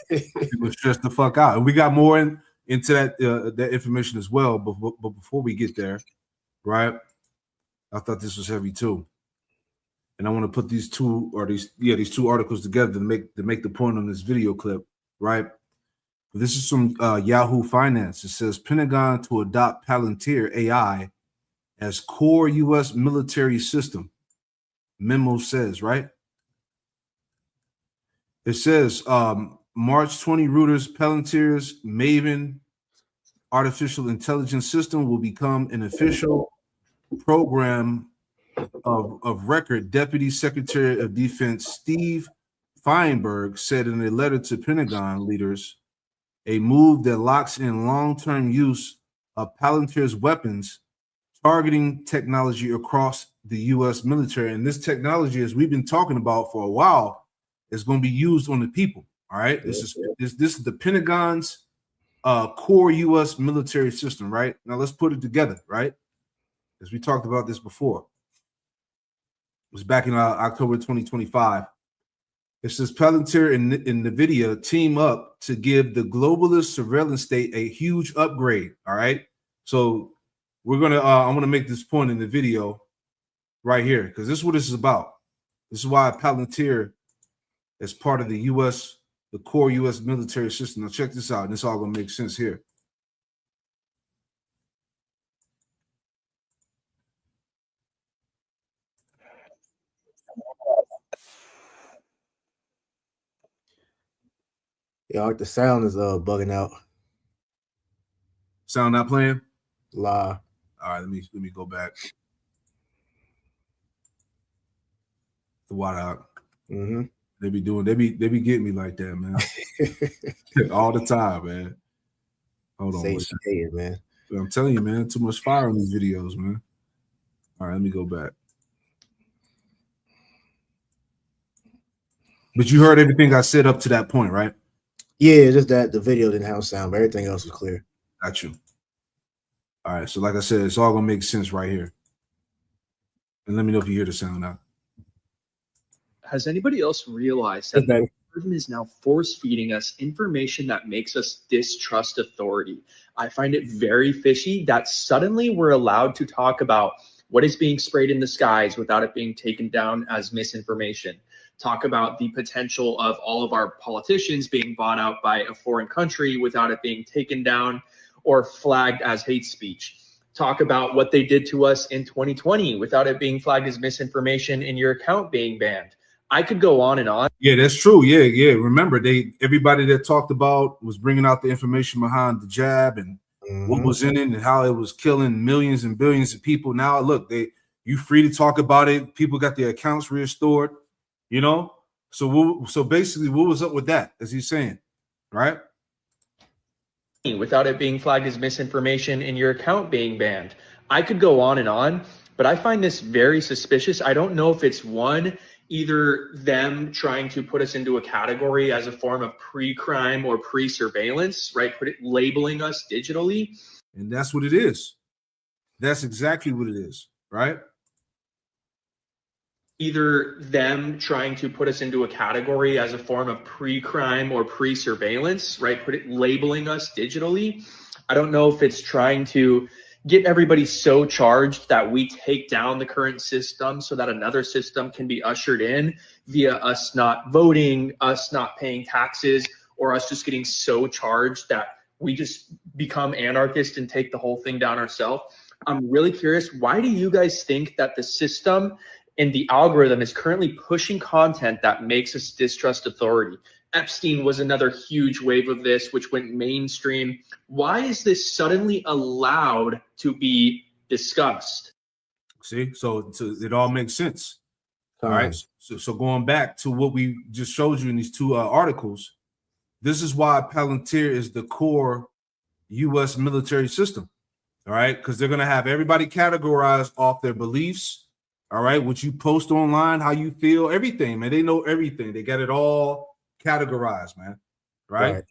People stress the fuck out. And we got more into that information as well. But before we get there, right? I thought this was heavy too. And I want to put these two articles together to make the point on this video clip, right? This is from Yahoo Finance. It says Pentagon to adopt Palantir AI as core U.S. military system. Memo says, right? It says March 20, Reuters, Palantir's Maven artificial intelligence system will become an official program of record. Deputy Secretary of Defense Steve Feinberg said in a letter to Pentagon leaders, a move that locks in long-term use of Palantir's weapons targeting technology across the U.S. military. And this technology, as we've been talking about for a while, is going to be used on the people. All right. This is the Pentagon's core U.S. military system. Right now, let's put it together. Right, as we talked about this before. It was back in October 2025. It says Palantir and NVIDIA team up to give the globalist surveillance state a huge upgrade. All right, so we're gonna I'm gonna make this point in the video right here because this is what this is about. This is why Palantir is part of the core U.S. military system. Now check this out, and it's all gonna make sense here. Yeah, like the sound is bugging out. Sound not playing? Lie. All right, let me go back. The water out. Mm-hmm. They be getting me like that, man. All the time, man. Hold on. Man. I'm telling you, man, too much fire on these videos, man. All right, let me go back. But you heard everything I said up to that point, right? Yeah, just that the video didn't have sound, but everything else was clear. Got you. All right, so like I said, it's all gonna make sense right here. And let me know if you hear the sound now. Has anybody else realized that the government is now force feeding us information that makes us distrust authority? I find it very fishy that suddenly we're allowed to talk about what is being sprayed in the skies without it being taken down as misinformation. Talk about the potential of all of our politicians being bought out by a foreign country without it being taken down or flagged as hate speech. talk about what they did to us in 2020 without it being flagged as misinformation and your account being banned. I could go on and on. Yeah, that's true. Yeah. Remember, everybody that talked about was bringing out the information behind the jab and what was in it and how it was killing millions and billions of people. Now, look, you free to talk about it. People got their accounts restored, you know. So basically, what was up with that? As he's saying, right? Without it being flagged as misinformation and your account being banned. I could go on and on, but I find this very suspicious. I don't know if it's either them trying to put us into a category as a form of pre-crime or pre-surveillance, right? Labeling us digitally. And that's what it is. That's exactly what it is, right? Either them trying to put us into a category as a form of pre-crime or pre-surveillance, right? Labeling us digitally. I don't know if it's trying to get everybody so charged that we take down the current system so that another system can be ushered in via us not voting, us not paying taxes, or us just getting so charged that we just become anarchists and take the whole thing down ourselves. I'm really curious, why do you guys think that the system and the algorithm is currently pushing content that makes us distrust authority? Epstein was another huge wave of this, which went mainstream. Why is this suddenly allowed to be discussed? See, so it all makes sense. All right. So going back to what we just showed you in these two articles, this is why Palantir is the core U.S. military system. All right, because they're gonna have everybody categorized off their beliefs. All right, what you post online, how you feel, everything, man. They know everything. They got it all categorized, man. Right?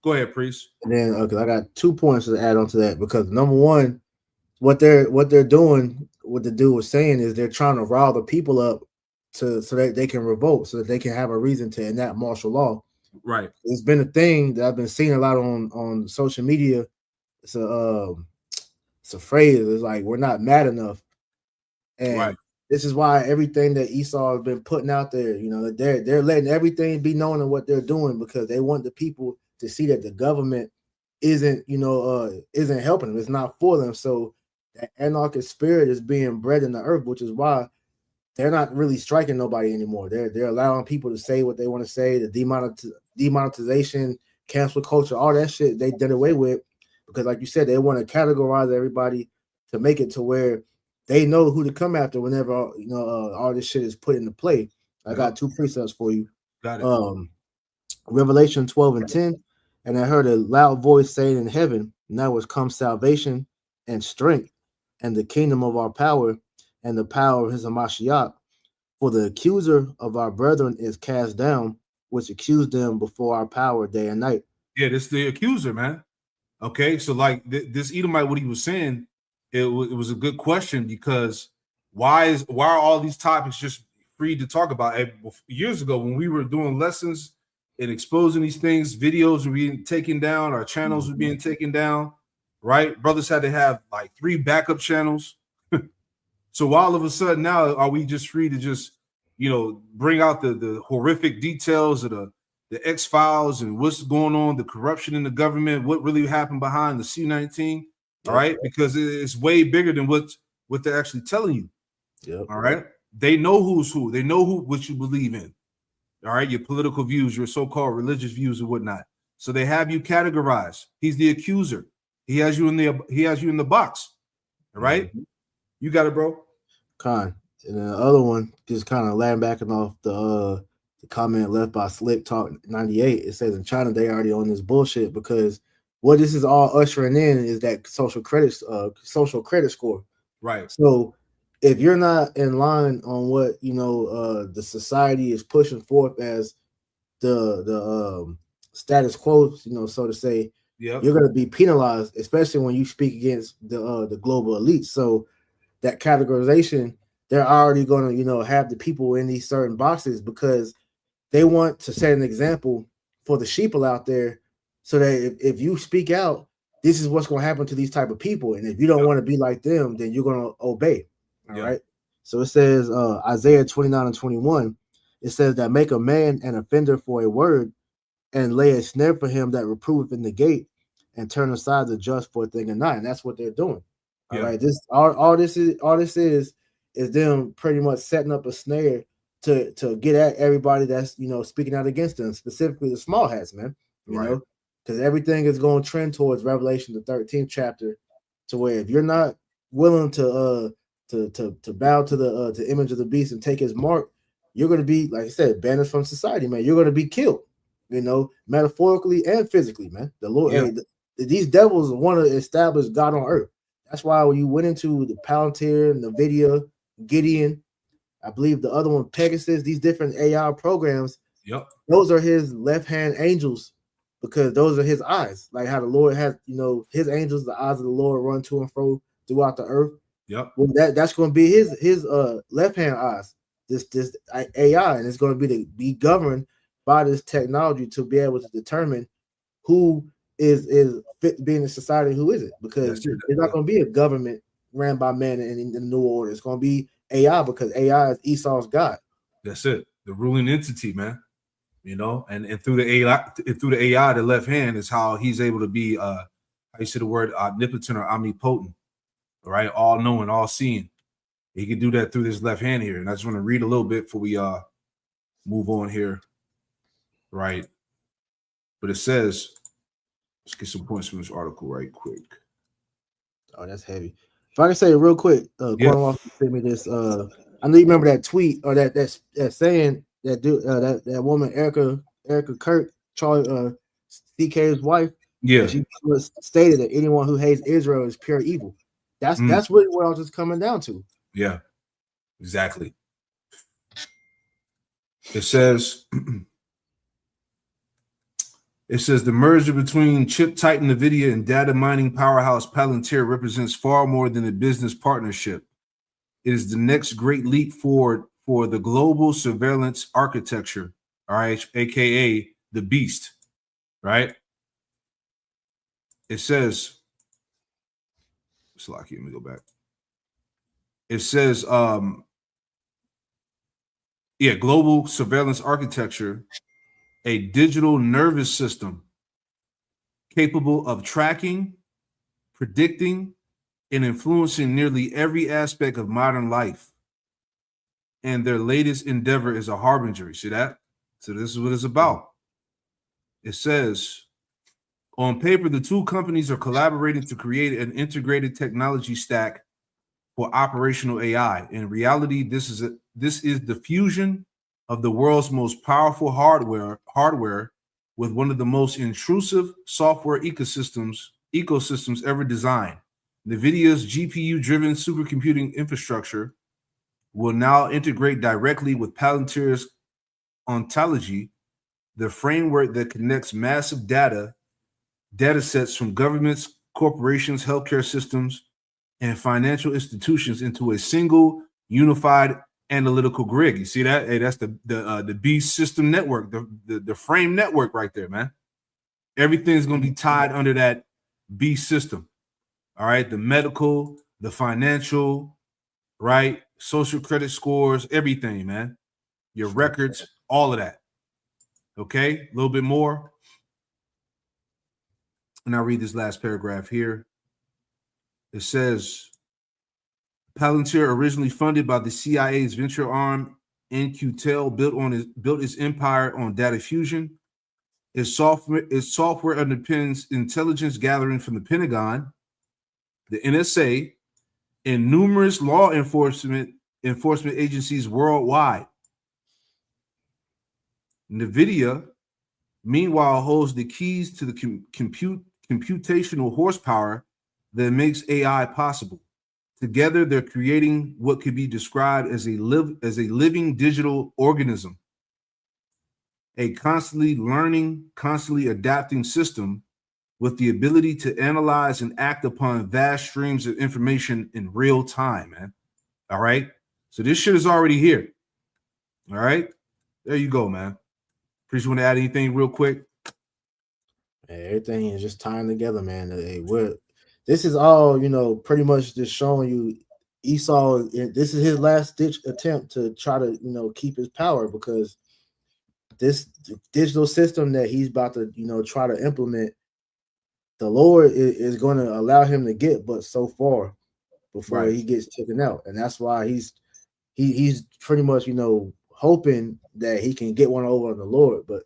Go ahead, Priest. And then I got 2 points to add on to that, because number one, what they're doing, what the dude was saying is they're trying to rile the people up so that they can revolt, so that they can have a reason to enact martial law. Right. It's been a thing that I've been seeing a lot on social media. It's a phrase. It's like, we're not mad enough. And this is why everything that Esau has been putting out there, you know, they're letting everything be known of what they're doing, because they want the people to see that the government isn't helping them. It's not for them. So that anarchist spirit is being bred in the earth, which is why they're not really striking nobody anymore. They're allowing people to say what they want to say. The demonetization, cancel culture, all that shit they did away with, because like you said, they want to categorize everybody to make it to where they know who to come after whenever all this shit is put into play. I got 2 precepts for you. Got it. Revelation 12:10, and I heard a loud voice saying in heaven, now has come salvation and strength and the kingdom of our power and the power of his Hamashiach. For the accuser of our brethren is cast down, which accused them before our power day and night. Yeah, this is the accuser, man. Okay, so like this Edomite, what he was saying, it was a good question, because why are all these topics just free to talk about? Years ago, when we were doing lessons and exposing these things, videos were being taken down, our channels were being taken down, right? Brothers had to have like 3 backup channels. So all of a sudden now, are we just free to just, bring out the horrific details of the X-Files and what's going on, the corruption in the government, what really happened behind the C-19, all right? Because it's way bigger than what they're actually telling you. Yep. All right. They know who's who. They know what you believe in. All right. Your political views, your so-called religious views and whatnot. So they have you categorized. He's the accuser. He has you in the box. All right. Mm-hmm. You got it, bro. Con. And then the other one, just kind of backing off the comment left by Slick Talk 98. It says in China they already on this bullshit, because what this is all ushering in is that social credit score. Right. So if you're not in line on what the society is pushing forth as the status quo, so to say, you're going to be penalized, especially when you speak against the global elite. So that categorization, they're already going to have the people in these certain boxes, because they want to set an example for the sheeple out there, so that if you speak out, this is what's going to happen to these type of people. And if you don't want to be like them, then you're going to obey. All right. So it says Isaiah 29:21, it says that make a man an offender for a word, and lay a snare for him that reproveth in the gate, and turn aside the just for a thing of night. And that's what they're doing. All right, all this is them pretty much setting up a snare to get at everybody that's speaking out against them, specifically the small hats, man. You know, because everything is going to trend towards Revelation, the 13th chapter, to where if you're not willing to bow to the image of the beast and take his mark, you're going to be, like I said, banished from society, man. You're going to be killed, metaphorically and physically, man. The Lord, these devils want to establish God on earth. That's why when you went into the Palantir, NVIDIA, Gideon, I believe the other one, Pegasus, these different AI programs, those are his left-hand angels, because those are his eyes. Like how the Lord has, his angels, the eyes of the Lord run to and fro throughout the earth. Well, that's going to be his left-hand eyes, this AI, and it's going to be governed by this technology to be able to determine who is fit being in society, who isn't, because there's not going to be a government ran by men in the new order. It's going to be AI, because AI is Esau's God. That's it, the ruling entity, man. And through the AI, the left hand is how he's able to be how you say the word omnipotent or omnipotent, right? All knowing, all seeing. He can do that through this left hand here. And I just want to read a little bit before we move on here, right? But it says, let's get some points from this article right quick. Oh, that's heavy. If I can say it real quick, Cornwall sent me this. I know you remember that tweet or that saying that dude, that woman Erica Kirk, Charlie CK's wife. Yeah, she stated that anyone who hates Israel is pure evil. That's really what I was just coming down to. Yeah, exactly. It says. It says the merger between chip titan NVIDIA and data mining powerhouse Palantir represents far more than a business partnership. It is the next great leap forward for the global surveillance architecture, all right, aka the beast, right? It says, let me go back. It says, global surveillance architecture, a digital nervous system capable of tracking, predicting, and influencing nearly every aspect of modern life. And their latest endeavor is a harbinger. You see that? So this is what it's about. It says, on paper, the two companies are collaborating to create an integrated technology stack for operational AI. In reality, this is the fusion of the world's most powerful hardware with one of the most intrusive software ecosystems ever designed. NVIDIA's GPU-driven supercomputing infrastructure will now integrate directly with Palantir's ontology, the framework that connects massive data sets from governments, corporations, healthcare systems, and financial institutions into a single unified analytical grid. You see that? Hey, that's the beast system network, the frame network right there, man. Everything's going to be tied under that beast system. All right, the medical, the financial, right, social credit scores, everything, man. Your records, all of that. Okay, a little bit more. And I'll read this last paragraph here. It says, Palantir, originally funded by the CIA's venture arm In-Q-Tel, built its empire on data fusion. Its software underpins intelligence gathering from the Pentagon, the NSA, and numerous law enforcement agencies worldwide. NVIDIA, meanwhile, holds the keys to the computational horsepower that makes AI possible. Together, they're creating what could be described as a living digital organism, a constantly learning, constantly adapting system with the ability to analyze and act upon vast streams of information in real time, man. All right? So this shit is already here. All right? There you go, man. Priest, you want to add anything real quick? Everything is just tying together, man. This is all, pretty much just showing you Esau. This is his last ditch attempt to try to, keep his power, because this digital system that he's about to, try to implement, the Lord is going to allow him to get but so far. before he gets taken out, and that's why he's pretty much, you know, hoping that he can get one over on the Lord. But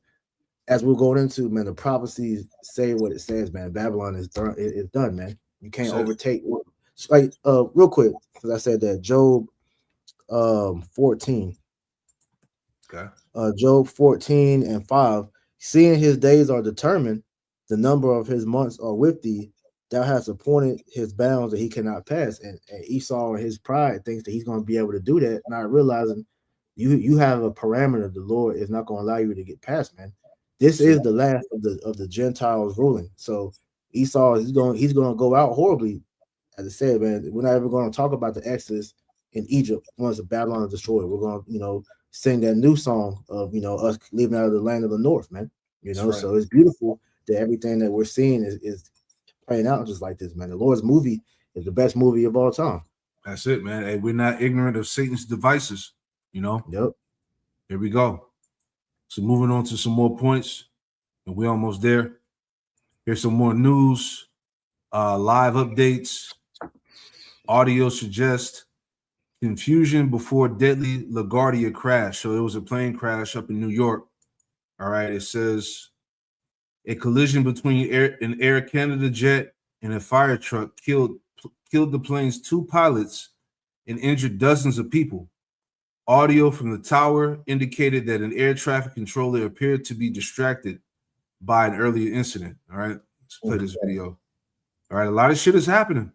as we're going into, man, the prophecies say what it says, man. Babylon is done. It's done, man. You can't overtake. Like, real quick, because I said that Job 14. Okay. Job 14:5. Seeing his days are determined, the number of his months are with thee. Thou hast appointed his bounds that he cannot pass. And Esau, in his pride, thinks that he's going to be able to do that, not realizing you have a parameter the Lord is not going to allow you to get past, man. This is the last of the Gentiles ruling. So Esau is he's going to go out horribly. As I said, man, we're not ever going to talk about the Exodus in Egypt once Babylon is destroyed. We're going to, you know, sing that new song of, you know, us leaving out of the land of the north, man. You know, so it's beautiful that everything that we're seeing is playing out just like this, man. The Lord's movie is the best movie of all time. That's it, man. Hey, we're not ignorant of Satan's devices, you know. Yep. Here we go. So moving on to some more points, and we're almost there. Here's some more news, live updates. Audio suggests confusion before deadly LaGuardia crash. So it was a plane crash up in New York. All right. It says a collision between an Air Canada jet and a fire truck killed the plane's 2 pilots and injured dozens of people. Audio from the tower indicated that an air traffic controller appeared to be distracted by an earlier incident. All right. Let's play this video. All right. A lot of shit is happening.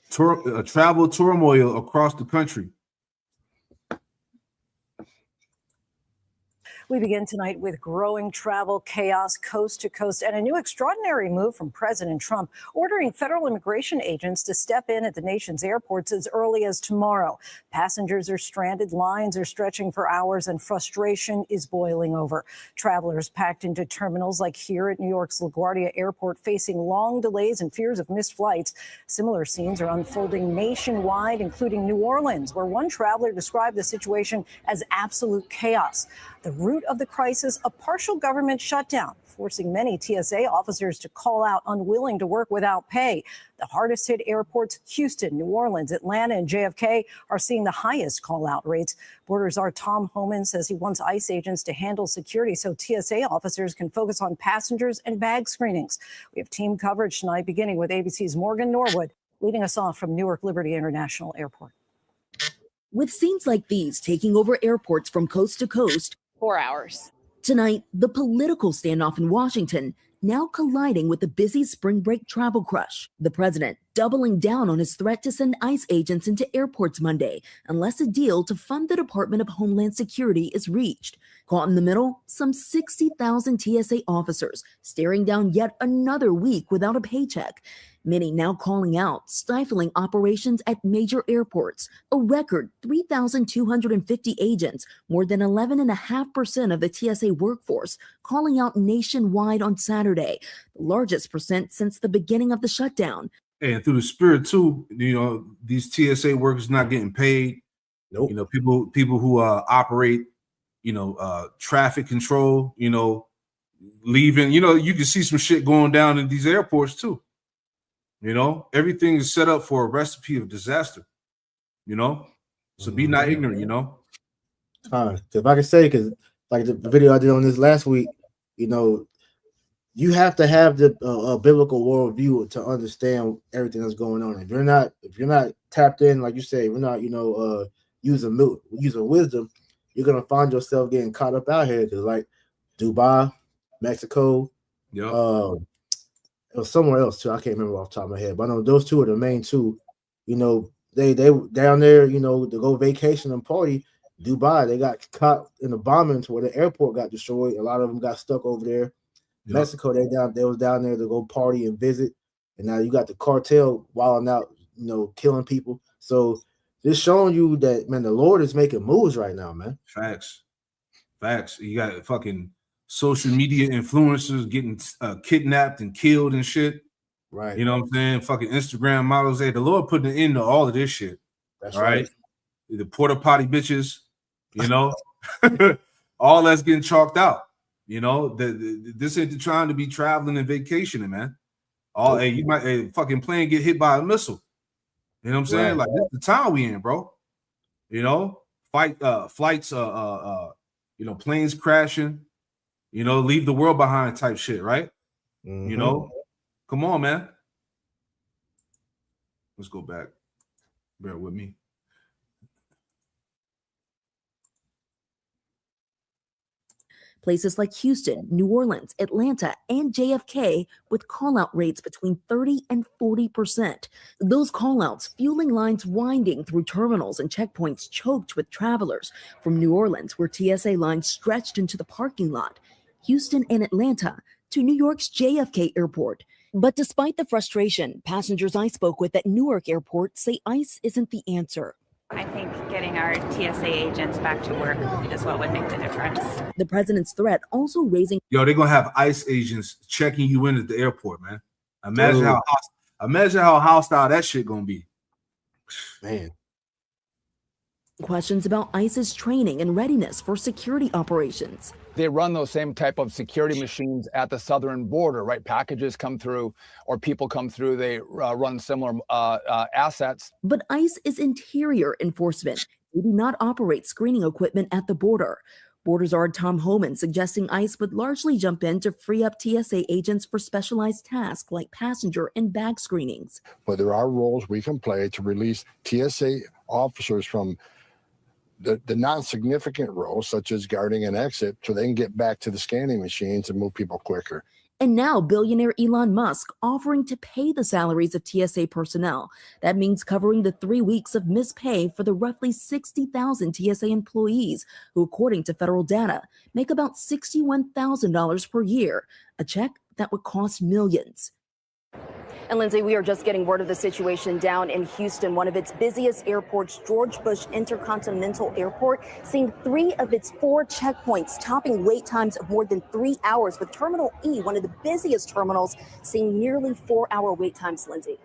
Travel turmoil across the country. We begin tonight with growing travel chaos coast to coast and a new extraordinary move from President Trump, ordering federal immigration agents to step in at the nation's airports as early as tomorrow. Passengers are stranded, lines are stretching for hours, and frustration is boiling over. Travelers packed into terminals like here at New York's LaGuardia Airport, facing long delays and fears of missed flights. Similar scenes are unfolding nationwide, including New Orleans, where one traveler described the situation as absolute chaos. The root of the crisis, a partial government shutdown, forcing many TSA officers to call out, unwilling to work without pay. The hardest hit airports, Houston, New Orleans, Atlanta, and JFK, are seeing the highest call out rates. Borders Czar Tom Homan says he wants ICE agents to handle security so TSA officers can focus on passengers and bag screenings. We have team coverage tonight, beginning with ABC's Morgan Norwood, leading us off from Newark Liberty International Airport. With scenes like these taking over airports from coast to coast, 4 hours. Tonight, the political standoff in Washington now colliding with the busy spring break travel crush. The president doubling down on his threat to send ICE agents into airports Monday unless a deal to fund the Department of Homeland Security is reached. Caught in the middle, some 60,000 TSA officers staring down yet another week without a paycheck. Many now calling out stifling operations at major airports. A record 3,250 agents, more than 11.5% of the TSA workforce, calling out nationwide on Saturday, the largest percent since the beginning of the shutdown. And through the spirit too, you know, these TSA workers not getting paid. Nope. You know, people who operate, you know, traffic control, you know, leaving. You know, you can see some shit going down in these airports too. You know, everything is set up for a recipe of disaster, you know, so be not ignorant, you know. If I can say, because like the video I did on this last week, you know, you have to have the biblical worldview to understand everything that's going on. If you're not tapped in, like you say, we're not, you know, using wisdom, you're gonna find yourself getting caught up out here. Because like Dubai, Mexico, it was somewhere else too. I can't remember off the top of my head, but I know those two are the main two. You know, they down there, you know, to go vacation and party. Dubai, they got caught in a bombing to where the airport got destroyed. A lot of them got stuck over there. Yep. Mexico, they was down there to go party and visit. And now you got the cartel wilding out, you know, killing people. So just showing you that, man, the Lord is making moves right now, man. Facts. You got fucking social media influencers getting kidnapped and killed and shit. Right. You know what I'm saying? Fucking Instagram models. Hey, the Lord putting an end to all of this shit. That's all right. The porta potty bitches, you know, all that's getting chalked out. You know, this ain't trying to be traveling and vacationing, man. Hey, you might fucking plane get hit by a missile. You know what I'm saying? Right. Like, this is the time we in, bro. You know, flights, you know, planes crashing, you know, leave the world behind type shit, right? Mm-hmm. You know, come on, man. Let's go back. Bear with me. Places like Houston, New Orleans, Atlanta, and JFK with call-out rates between 30 and 40%. Those call-outs fueling lines winding through terminals and checkpoints choked with travelers. From New Orleans, where TSA lines stretched into the parking lot, Houston and Atlanta, to New York's JFK Airport. But despite the frustration, passengers I spoke with at Newark Airport say ICE isn't the answer. I think getting our TSA agents back to work is what would make the difference. The president's threat also raising. Yo, they're gonna have ICE agents checking you in at the airport, man. Imagine how hostile that shit gonna be. Man. Questions about ICE's training and readiness for security operations. They run those same type of security machines at the southern border, right? Packages come through or people come through. They run similar assets. But ICE is interior enforcement. They do not operate screening equipment at the border. Border Czar Tom Homan suggesting ICE would largely jump in to free up TSA agents for specialized tasks like passenger and bag screenings. But there are roles we can play to release TSA officers from the non-significant roles, such as guarding an exit, so they can get back to the scanning machines and move people quicker. And now billionaire Elon Musk offering to pay the salaries of TSA personnel. That means covering the 3 weeks of missed pay for the roughly 60,000 TSA employees who, according to federal data, make about $61,000 per year, a check that would cost millions. And Lindsay, we are just getting word of the situation down in Houston, one of its busiest airports. George Bush Intercontinental Airport seeing 3 of its 4 checkpoints topping wait times of more than 3 hours, with Terminal E, one of the busiest terminals, seeing nearly 4-hour wait times, Lindsay.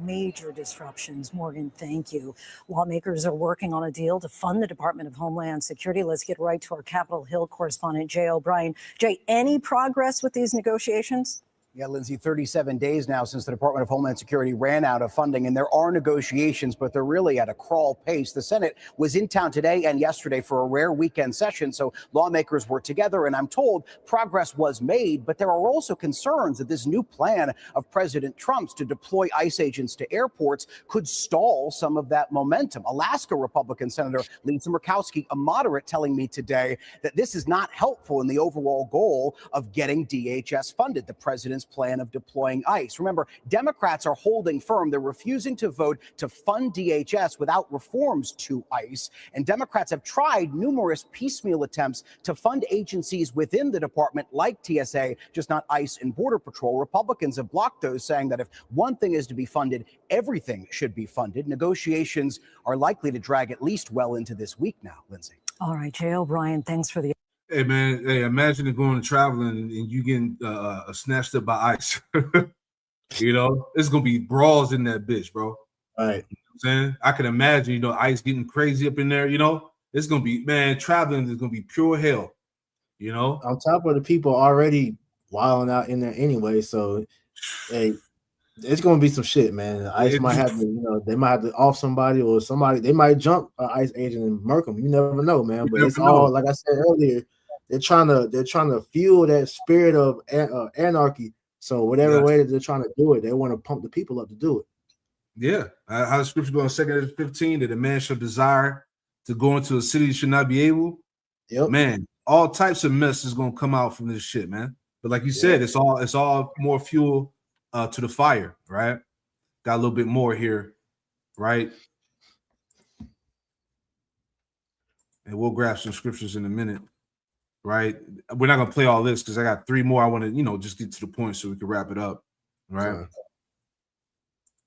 Major disruptions. Morgan, thank you. Lawmakers are working on a deal to fund the Department of Homeland Security. Let's get right to our Capitol Hill correspondent, Jay O'Brien. Jay, any progress with these negotiations? Yeah, Lindsay, 37 days now since the Department of Homeland Security ran out of funding, and there are negotiations, but they're really at a crawl pace. The Senate was in town today and yesterday for a rare weekend session, so lawmakers were together, and I'm told progress was made, but there are also concerns that this new plan of President Trump's to deploy ICE agents to airports could stall some of that momentum. Alaska Republican Senator Lisa Murkowski, a moderate, telling me today that this is not helpful in the overall goal of getting DHS funded. The president's plan of deploying ICE. Remember, Democrats are holding firm. They're refusing to vote to fund DHS without reforms to ICE. And Democrats have tried numerous piecemeal attempts to fund agencies within the department like TSA, just not ICE and Border Patrol. Republicans have blocked those, saying that if one thing is to be funded, everything should be funded. Negotiations are likely to drag at least well into this week now, Lindsay. All right, Jay O'Brien, thanks for the. Hey, man, hey, imagine going to traveling and you getting snatched up by ICE. You know, it's going to be brawls in that bitch, bro. All right. You know what I'm saying? I can imagine, you know, ICE getting crazy up in there, you know. It's going to be, man, traveling is going to be pure hell, you know. On top of the people already wilding out in there anyway, so, hey, it's going to be some shit, man. ICE might have to, you know, they might have to off somebody or somebody. They might jump an ICE agent and murk them. You never know, man. But it's all, like I said earlier, they're trying to fuel that spirit of anarchy. So whatever way that they're trying to do it, they want to pump the people up to do it. Yeah. How the scripture goes in 2 15 that a man shall desire to go into a city should not be able. Yep. Man, all types of mess is gonna come out from this shit, man. But like you said, it's all more fuel to the fire, right? Got a little bit more here, right? And we'll grab some scriptures in a minute. Right, we're not gonna play all this because I got 3 more. I want to, you know, just get to the point so we can wrap it up. Right.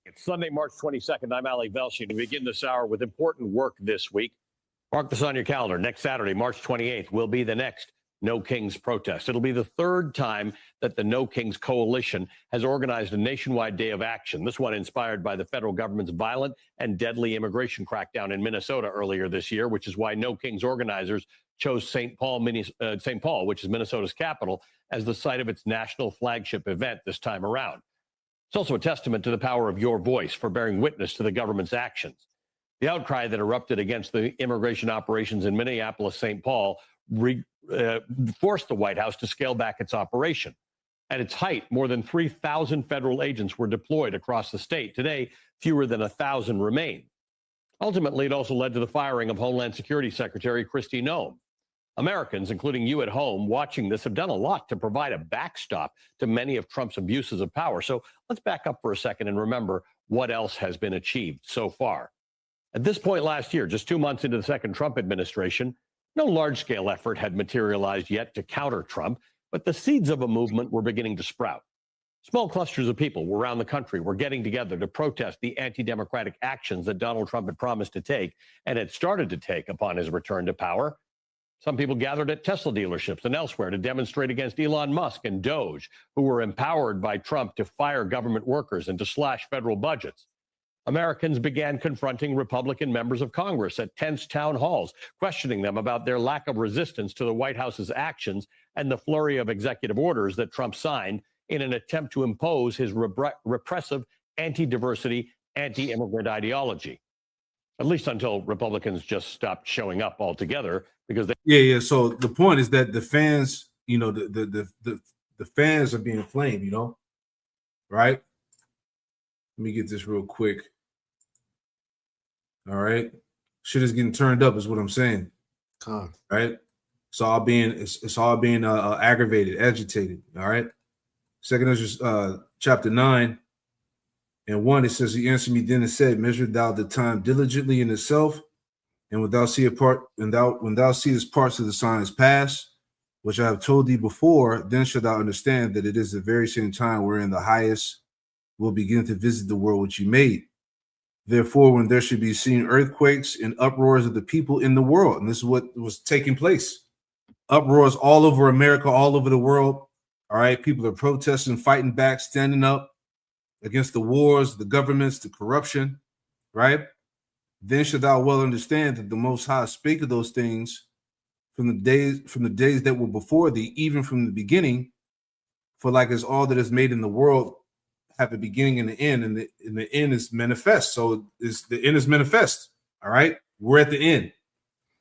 It's Sunday, March 22nd. I'm Ali Velshi to begin this hour with important work this week. Mark this on your calendar. Next Saturday, March 28th, will be the next No Kings protest. It'll be the 3rd time that the No Kings Coalition has organized a nationwide day of action. This one inspired by the federal government's violent and deadly immigration crackdown in Minnesota earlier this year, which is why No Kings organizers chose St. Paul, which is Minnesota's capital, as the site of its national flagship event this time around. It's also a testament to the power of your voice for bearing witness to the government's actions. The outcry that erupted against the immigration operations in Minneapolis-St. Paul forced the White House to scale back its operation. At its height, more than 3,000 federal agents were deployed across the state. Today, fewer than 1,000 remain. Ultimately, it also led to the firing of Homeland Security Secretary Kristi Noem. Americans, including you at home watching this, have done a lot to provide a backstop to many of Trump's abuses of power. So let's back up for a second and remember what else has been achieved so far. At this point last year, just 2 months into the second Trump administration, no large-scale effort had materialized yet to counter Trump, but the seeds of a movement were beginning to sprout. Small clusters of people around the country were getting together to protest the anti-democratic actions that Donald Trump had promised to take and had started to take upon his return to power. Some people gathered at Tesla dealerships and elsewhere to demonstrate against Elon Musk and Doge, who were empowered by Trump to fire government workers and to slash federal budgets. Americans began confronting Republican members of Congress at tense town halls, questioning them about their lack of resistance to the White House's actions and the flurry of executive orders that Trump signed in an attempt to impose his repressive, anti-diversity, anti-immigrant ideology. At least until Republicans just stopped showing up altogether because they... Yeah. So the point is that the fans, you know, the fans are being inflamed, you know, right? Let me get this real quick. All right. Shit is getting turned up is what I'm saying. Right. It's all being aggravated, agitated. All right. Second Ezra chapter 9 and 1, it says, he answered me then and said, measure thou the time diligently in itself, and when thou seest parts of the signs pass, which I have told thee before, then shalt thou understand that it is the very same time wherein the highest will begin to visit the world which he made. Therefore, when there should be seen earthquakes and uproars of the people in the world, and this is what was taking place, uproars all over America, all over the world. All right, people are protesting, fighting back, standing up against the wars, the governments, the corruption, right? Then shalt thou well understand that the Most High spake of those things from the days that were before thee, even from the beginning. For like as all that is made in the world have a beginning and an end, and the end is manifest. So the end is manifest. All right, we're at the end.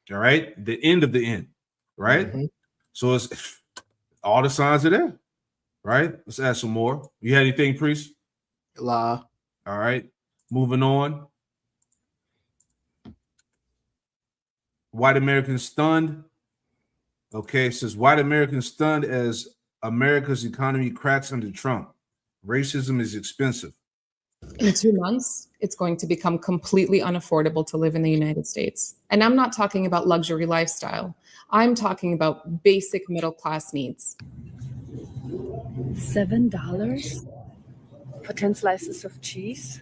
All right, the end of the end. Right. Mm-hmm. So it's all the signs are there. Right. Let's add some more. You had anything, Priest? La. All right. Moving on. White Americans stunned. Okay, it says white Americans stunned as America's economy cracks under Trump. Racism is expensive. In 2 months, it's going to become completely unaffordable to live in the United States. And I'm not talking about luxury lifestyle. I'm talking about basic middle-class needs. $7 for 10 slices of cheese?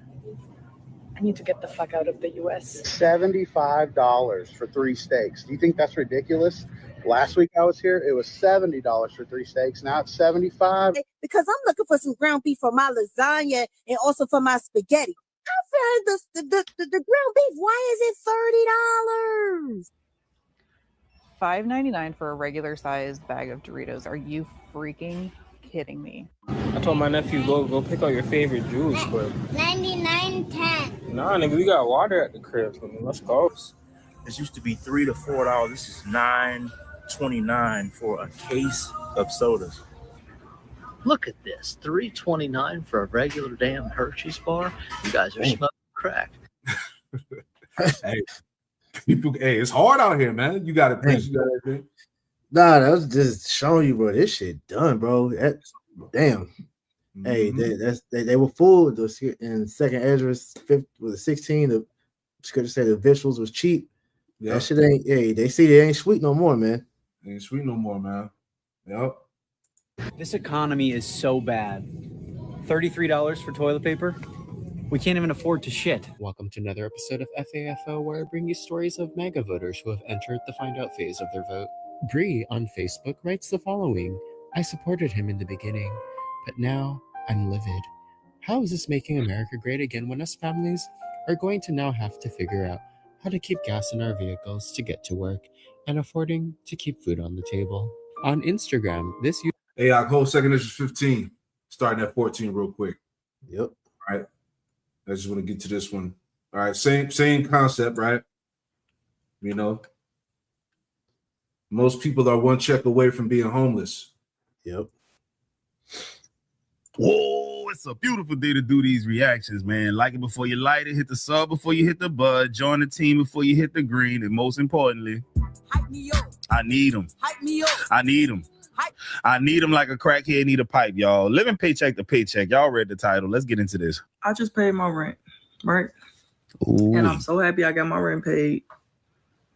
I need to get the fuck out of the U.S. $75 for 3 steaks. Do you think that's ridiculous? Last week I was here, it was $70 for 3 steaks. Now it's $75. Because I'm looking for some ground beef for my lasagna and also for my spaghetti. I found the ground beef. Why is it $30? $5.99 for a regular sized bag of Doritos. Are you freaking kidding me? I told my nephew, go pick out your favorite juice, but 99.10. Nah, nigga, we got water at the crib. So let's go. This used to be $3 to $4. This is $9.29 for a case of sodas. Look at this, $3.29 for a regular damn Hershey's bar. You guys are smoking crack. Hey, it's hard out here, man. You got to preach. Nah, that was just showing you, bro. This shit done, bro. Damn. Mm-hmm. Hey, they were full in second Ezra 16. The scripture said the vegetables was cheap. Yep. That shit ain't. Hey, they see they ain't sweet no more, man. They ain't sweet no more, man. Yep. This economy is so bad. $33 for toilet paper? We can't even afford to shit. Welcome to another episode of FAFO, where I bring you stories of MAGA voters who have entered the find out phase of their vote. Bree on Facebook writes the following: I supported him in the beginning, but now I'm livid. How is this making America great again when us families are going to now have to figure out how to keep gas in our vehicles to get to work and affording to keep food on the table? On Instagram, this Hey, I'll hold second Ezra 15, starting at 14 real quick. Yep. All right. I just want to get to this one. All right. Same concept, right? You know, most people are one check away from being homeless. Yep. Whoa, it's a beautiful day to do these reactions, man. Like it before you light it, hit the sub before you hit the bud, join the team before you hit the green, and most importantly, Hype me up. I need them. Hype me up. I need them. I need them like a crackhead need a pipe, y'all. Living paycheck to paycheck. Y'all read the title. Let's get into this. I just paid my rent, right? Ooh, and I'm so happy I got my rent paid.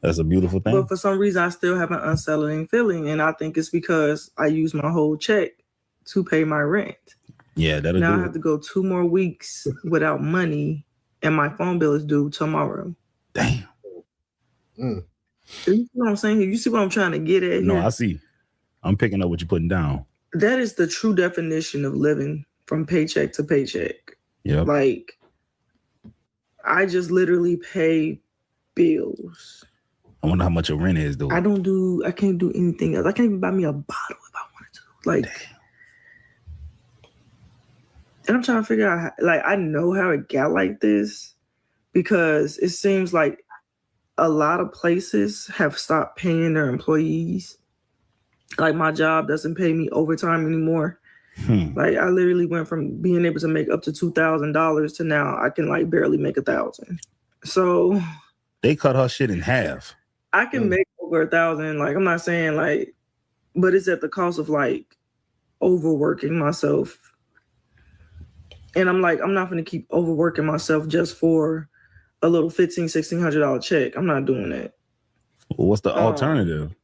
that's a beautiful thing. But for some reason, I still have an unsettling feeling, and I think it's because I used my whole check to pay my rent. Yeah, that'll Now do I have to go 2 more weeks without money, and my phone bill is due tomorrow. Damn. Mm. You see what I'm saying here? You see what I'm trying to get at No, here? I see. I'm picking up what you're putting down. That is the true definition of living from paycheck to paycheck. Yep. Like, I just literally pay bills. I wonder how much your rent is, though. I can't do anything else. I can't even buy me a bottle if I wanted to. Like, and I'm trying to figure out, I know how it got like this because it seems like a lot of places have stopped paying their employees. Like, my job doesn't pay me overtime anymore. Like, I literally went from being able to make up to $2,000 to now I can barely make $1,000. So they cut her shit in half. I can make over $1,000. I'm not saying but it's at the cost of overworking myself. And I'm I'm not going to keep overworking myself just for a little $1,500, $1,600 check. I'm not doing that. Well, what's the alternative?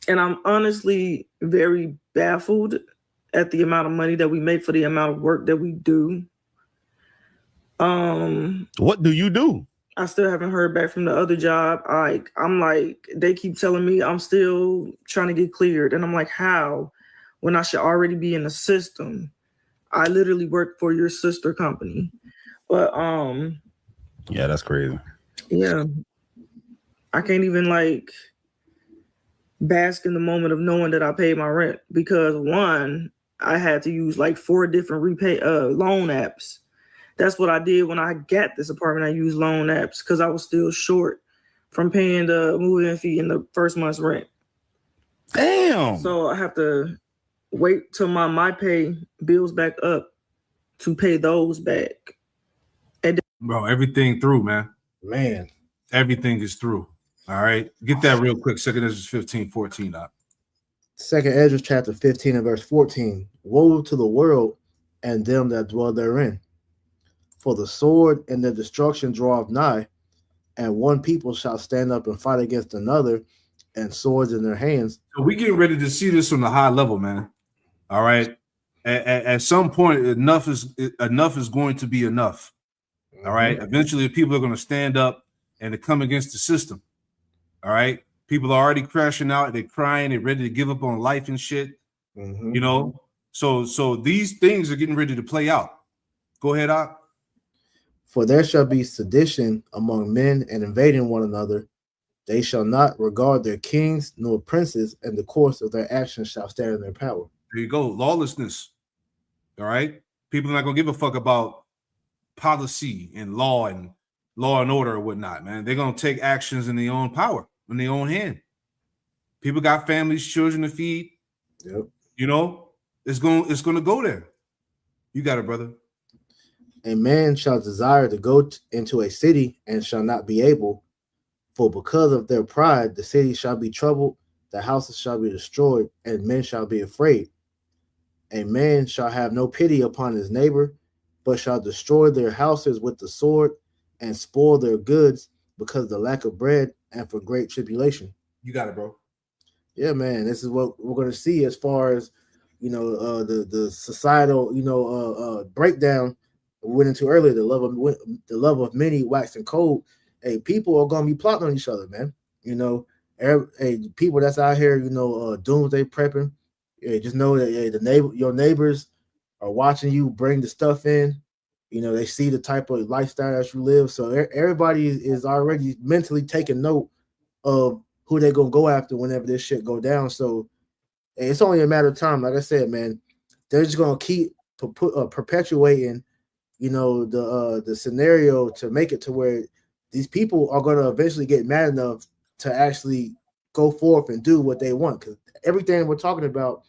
And I'm honestly very baffled at the amount of money that we make for the amount of work that we do. What do you do? I still haven't heard back from the other job. They keep telling me I'm still trying to get cleared. And I'm like, how? When I should already be in the system. I literally work for your sister company. But yeah, that's crazy. Yeah. I can't even bask in the moment of knowing that I paid my rent because one, I had to use 4 different loan apps. That's what I did when I got this apartment. I used loan apps because I was still short from paying the move-in fee in the first month's rent. Damn. So I have to wait till my pay bills back up to pay those back. And Bro, everything through, man. Man. Everything is through. All right. Get that real quick. 2 Esdras 15:14 up. 2 Esdras chapter 15 and verse 14. Woe to the world and them that dwell therein. For the sword and the destruction draweth nigh, and one people shall stand up and fight against another, and swords in their hands. So we getting ready to see this on the high level, man. All right. At some point, enough is going to be enough. All right. Eventually, people are going to stand up and to come against the system. All right. People are already crashing out. They're crying. They're ready to give up on life and shit. You know. So these things are getting ready to play out. Go ahead, Op. For there shall be sedition among men and invading one another. They shall not regard their kings nor princes, and the course of their actions shall stand in their power. There you go. Lawlessness. All right. People are not going to give a fuck about policy and law and order or whatnot, man. They're going to take actions in their own power, in their own hand. People got families, children to feed. Yep. You know, it's going to go there. You got it, brother. A man shall desire to go into a city and shall not be able, for because of their pride, the city shall be troubled, the houses shall be destroyed, and men shall be afraid. A man shall have no pity upon his neighbor, but shall destroy their houses with the sword and spoil their goods because of the lack of bread and for great tribulation. You got it, bro. Yeah, man. This is what we're going to see as far as, the societal, breakdown we went into earlier. The love of many waxing cold. Hey, people are going to be plotting on each other, man. People that's out here, doomsday prepping. Just know that your neighbors are watching you bring the stuff in. They see the type of lifestyle that you live. So everybody is already mentally taking note of who they're going to go after whenever this shit go down. So it's only a matter of time. Like I said, man, they're just going to keep perpetuating, you know, the scenario to make it to where these people are going to eventually get mad enough to actually go forth and do what they want. Because everything we're talking about,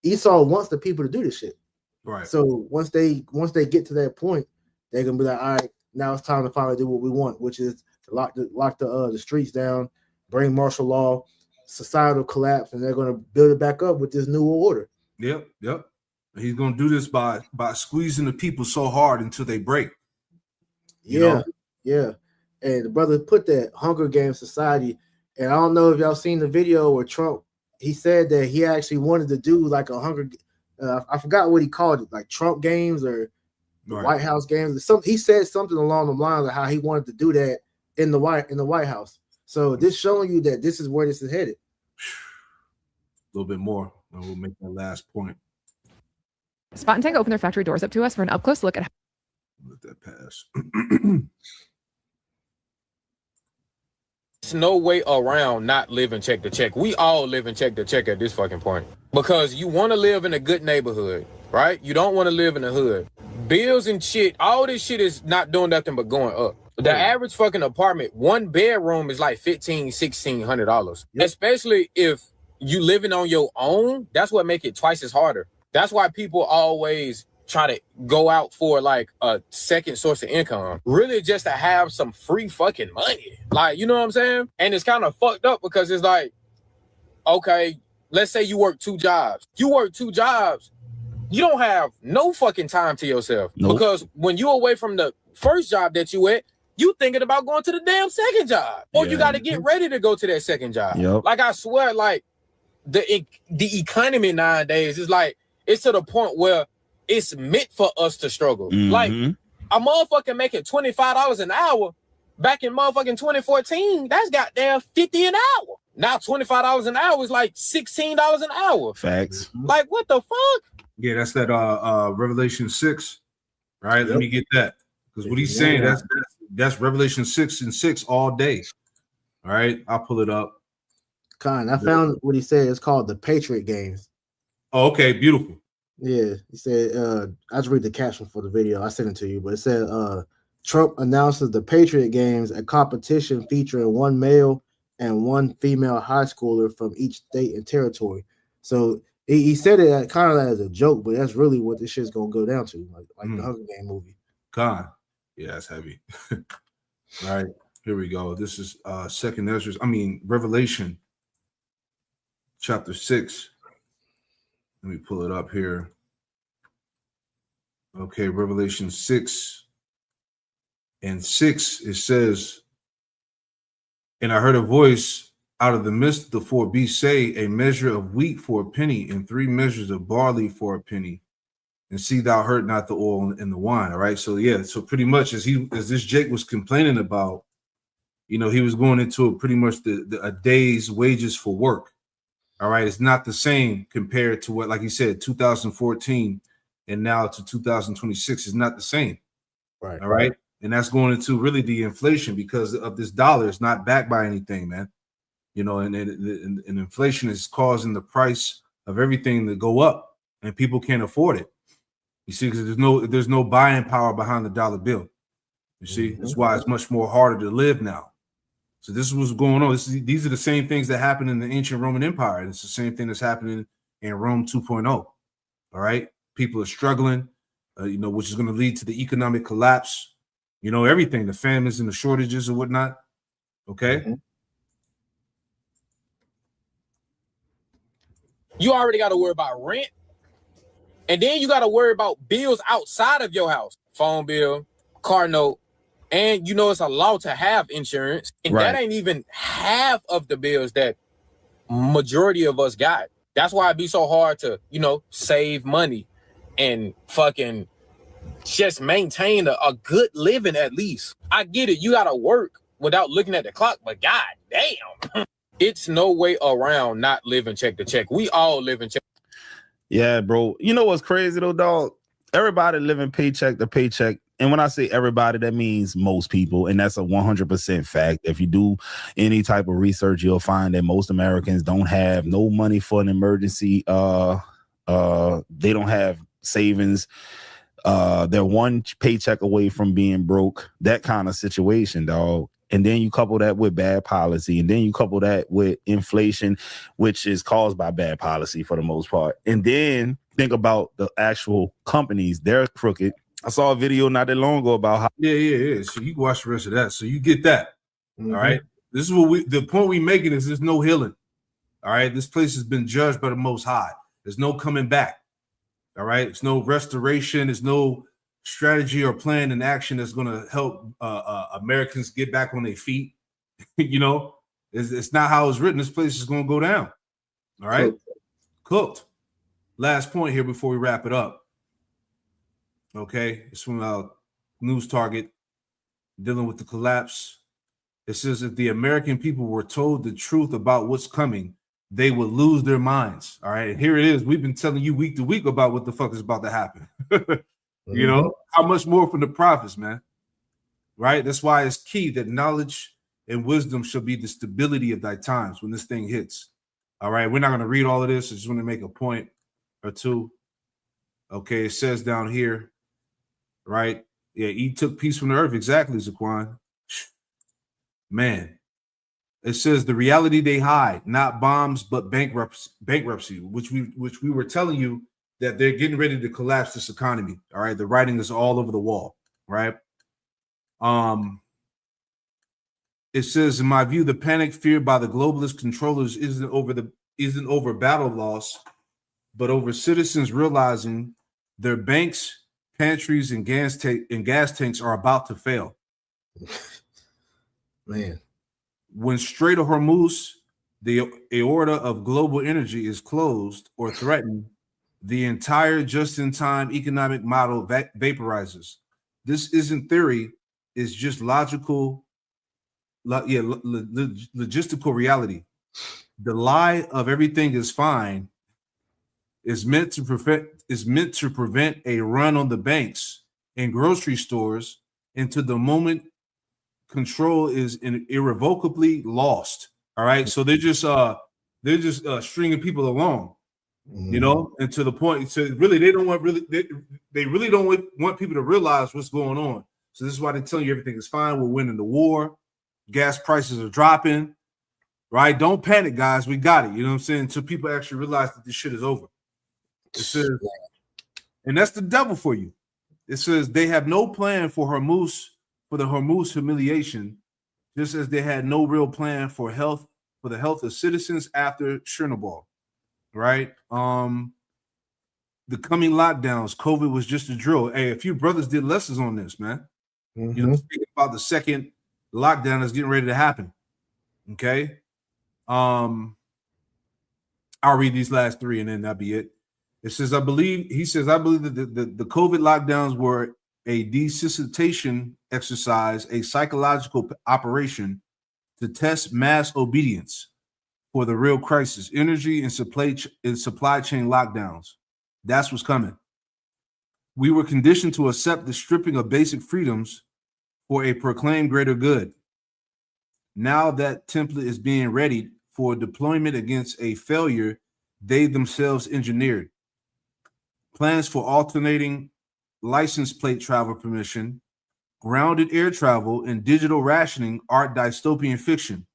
Esau wants the people to do this shit. Right. So once they get to that point, they're gonna be like, all right, now it's time to finally do what we want, which is to lock the streets down, bring martial law, societal collapse, and they're gonna build it back up with this new order. Yep. He's gonna do this by squeezing the people so hard until they break. Yeah. And the brother put that Hunger Games society, and I don't know if y'all seen the video where Trump, he said that he actually wanted to do like a Hunger, I forgot what he called it, like Trump games or White House games. He said something along the lines of how he wanted to do that in the White House. So this showing you that this is where this is headed. A little bit more, and we'll make that last point. Spot and Tank opened their factory doors up to us for an up-close look at how. Let that pass. There's no way around not living check to check. We all live in check to check at this fucking point. Because you want to live in a good neighborhood, right? You don't want to live in the hood. Bills and shit, all this shit is not doing nothing but going up. The average fucking apartment, one bedroom is like $1,600. Especially if you living on your own, that's what make it twice as harder. That's why people always try to go out for like a second source of income, really just to have some free fucking money. Like, you know what I'm saying? And it's kind of fucked up because it's like, okay, let's say you work 2 jobs. You work 2 jobs, you don't have no fucking time to yourself. Nope. Because when you're away from the first job that you at, you thinking about going to the damn second job. Or you got to get ready to go to that second job. Yep. Like, I swear, like, the economy nowadays is like, it's to the point where it's meant for us to struggle. Like, a motherfucker making $25 an hour back in motherfucking 2014, that's goddamn $50 an hour. Now $25 an hour is like $16 an hour. Facts. Like, what the fuck? Yeah, that's that Revelation 6, right? Yep. Let me get that. Because what he's saying, that's Revelation 6:6 all day. All right, I'll pull it up. I found what he said. It's called the Patriot Games. Oh, okay, beautiful. Yeah, he said, I just read the caption for the video. I sent it to you, but it said, Trump announces the Patriot Games, a competition featuring 1 male and 1 female high schooler from each state and territory. So he said it kind of as a joke, but that's really what this shit's going to go down to, like the Hunger Game movie. Yeah, that's heavy. All right, here we go. This is Revelation chapter 6. Let me pull it up here. Okay, Revelation 6 and 6, it says, and I heard a voice out of the midst of the 4 beasts say, a measure of wheat for a penny, and 3 measures of barley for a penny. And see thou hurt not the oil and the wine. All right. So yeah, so pretty much as this Jake was complaining about, you know, he was going into pretty much a day's wages for work. All right, it's not the same compared to what, like he said, 2014 and now to 2026 is not the same. Right. All right. And that's going into really the inflation because of this dollar. It's not backed by anything, man. You know, and inflation is causing the price of everything to go up and people can't afford it. You see, because there's no buying power behind the dollar bill. You see, that's why it's much more harder to live now. So this is what's going on. These are the same things that happened in the ancient Roman Empire. And it's the same thing that's happening in Rome 2.0. All right. People are struggling, which is going to lead to the economic collapse, everything, the famines and the shortages and whatnot. Okay. You already got to worry about rent. And then you got to worry about bills outside of your house, phone bill, car note. And it's a law to have insurance. And that ain't even half of the bills that majority of us got. That's why it'd be so hard to, save money and fucking just maintain a good living at least. I get it. You got to work without looking at the clock, but god damn. It's no way around not living check to check. We all live in check. Yeah, bro. You know what's crazy though, dog? Everybody living paycheck to paycheck. And when I say everybody, that means most people. And that's a 100% fact. If you do any type of research, you'll find that most Americans don't have no money for an emergency. They don't have savings. They're one paycheck away from being broke. That kind of situation, dog. And then you couple that with bad policy, and then you couple that with inflation, which is caused by bad policy for the most part. And then think about the actual companies; they're crooked. I saw a video not that long ago about how. Yeah. So you can watch the rest of that. So you get that. All right. This is what the point we making is there's no healing. All right. This place has been judged by the Most High. There's no coming back. All right. There's no restoration. There's no strategy or plan in action that's going to help Americans get back on their feet. You know, it's not how it's written. This place is going to go down. All right. Cooked. Last point here before we wrap it up. Okay. It's from News Target dealing with the collapse. It says if the American people were told the truth about what's coming, they would lose their minds. All right. Here it is. We've been telling you week to week about what the fuck is about to happen. You know, how much more from the prophets, man? Right? That's why it's key that knowledge and wisdom shall be the stability of thy times when this thing hits. All right. We're not going to read all of this. I just want to make a point or two. Okay. It says down here, right? Yeah. He took peace from the earth. Exactly, Zaquan. Man. It says the reality they hide, not bombs, but bankruptcy, which we were telling you that they're getting ready to collapse this economy. All right. The writing is all over the wall. Right. It says, in my view, the panic feared by the globalist controllers isn't over battle loss, but over citizens realizing their banks, pantries, and gas tanks are about to fail. Man. When Strait of Hormuz, the aorta of global energy, is closed or threatened, the entire just-in-time economic model vaporizes. This isn't theory; it's just logistical reality. The lie of everything is fine is meant to prevent a run on the banks and grocery stores into the moment control is irrevocably lost. All right, so they're just stringing people along, you know, and to the point. So really, they really don't want people to realize what's going on. So this is why they're telling you everything is fine. We're winning the war. Gas prices are dropping. Right? Don't panic, guys. We got it. You know what I'm saying? Until people actually realize that this shit is over. It says, and that's the devil for you. It says they have no plan for the Hormuz humiliation, just as they had no real plan for the health of citizens after Chernobyl, right? The coming lockdowns, COVID was just a drill. Hey, a few brothers did lessons on this, man. You know, speaking about the second lockdown that's getting ready to happen. Okay. I'll read these last three and then that'll be it. It says, I believe that the COVID lockdowns were a desensitization exercise, a psychological operation to test mass obedience for the real crisis, energy and supply chain lockdowns. That's what's coming. We were conditioned to accept the stripping of basic freedoms for a proclaimed greater good. Now that template is being readied for deployment against a failure they themselves engineered. Plans for alternating license plate travel permission, grounded air travel, and digital rationing are dystopian fiction.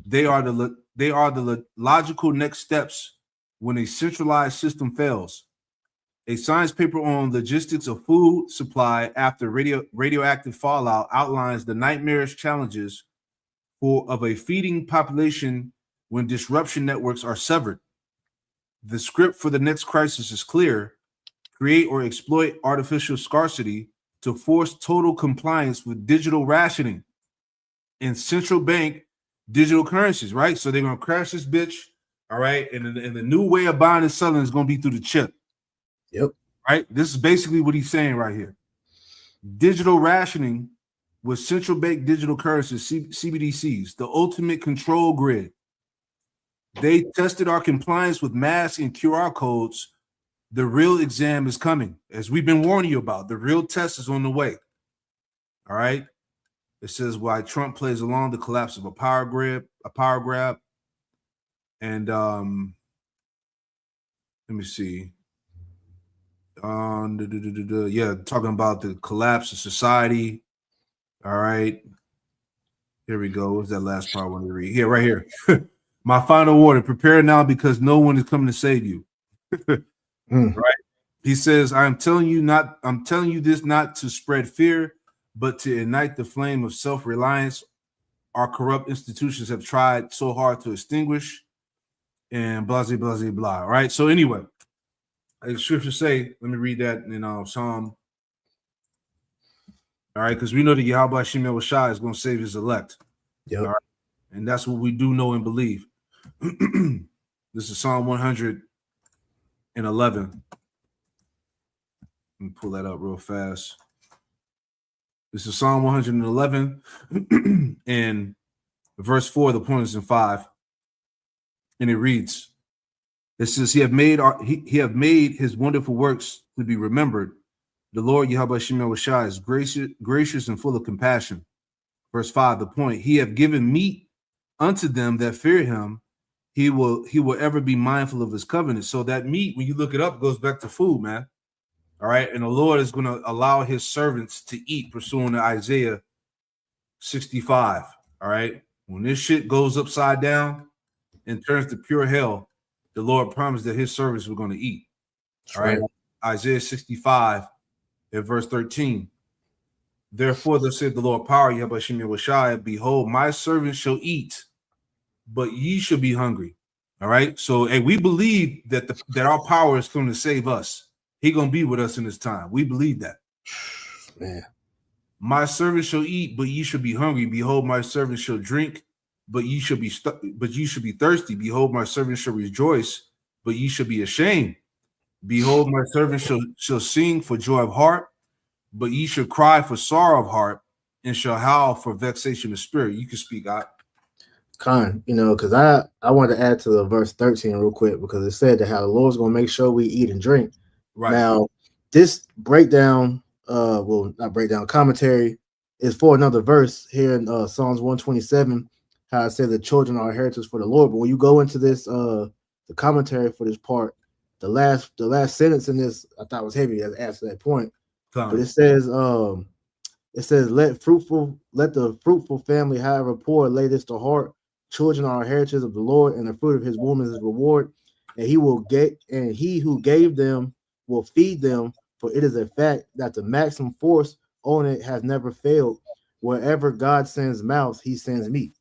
They are the logical next steps when a centralized system fails. A science paper on logistics of food supply after radioactive fallout outlines the nightmarish challenges of a feeding population when disruption networks are severed. The script for the next crisis is clear: create or exploit artificial scarcity to force total compliance with digital rationing and central bank digital currencies, right? So they're going to crash this bitch, all right? And the new way of buying and selling is going to be through the chip. Yep. Right? This is basically what he's saying right here. Digital rationing with central bank digital currencies, CBDCs, the ultimate control grid. They tested our compliance with masks and QR codes. The real exam is coming, as we've been warning you about. The real test is on the way. All right. It says why Trump plays along the collapse of a power grab. And let me see. Yeah, talking about the collapse of society. All right. Here we go. What's that last part I want to read? Here, right here. My final warning: prepare now, because no one is coming to save you. Right? He says, I'm telling you this not to spread fear, but to ignite the flame of self-reliance our corrupt institutions have tried so hard to extinguish, and blah, blah, blah, blah. All right. So anyway, the scripture say, let me read that in Psalm. All right, because we know that Yahweh Shem Yahushua is going to save his elect. Yep. All right. And that's what we do know and believe. This is Psalm 111. Let me pull that up real fast. This is Psalm 111 and verse 4. The point is in 5. And it reads, it says, he have made his wonderful works to be remembered. The Lord Yahweh Shem Yahushua is gracious and full of compassion. Verse 5, the point, he have given meat unto them that fear him. He will ever be mindful of his covenant. So that meat, when you look it up, goes back to food, man. All right. And the Lord is going to allow his servants to eat, pursuant to Isaiah 65. All right. When this shit goes upside down and turns to pure hell, the Lord promised that his servants were going to eat. All right. Isaiah 65 at verse 13. Therefore, thus said the Lord power, Yahweh Shem Yahushua, behold, my servants shall eat, but ye shall be hungry. All right. So, and we believe that that our power is going to save us. He going to be with us in this time. We believe that. Man. My servants shall eat, but ye shall be hungry. Behold, my servants shall drink, but ye shall be thirsty. Behold, my servants shall rejoice, but ye shall be ashamed. Behold, my servants shall sing for joy of heart, but ye shall cry for sorrow of heart, and shall howl for vexation of spirit. You can speak out. Con, because I wanted to add to the verse 13 real quick, because it said that how the Lord's going to make sure we eat and drink. Right. Now, this breakdown, not breakdown, commentary is for another verse here in Psalms 127, how it says the children are heritage for the Lord. But when you go into this, the commentary for this part, the last sentence in this I thought was heavy as adds to that point. But it says, let the fruitful family, however poor, lay this to heart. Children are heritage of the Lord, and the fruit of his womb is his reward. And he who gave them will feed them, for it is a fact that the maximum force on it has never failed. Wherever God sends mouths, he sends meat.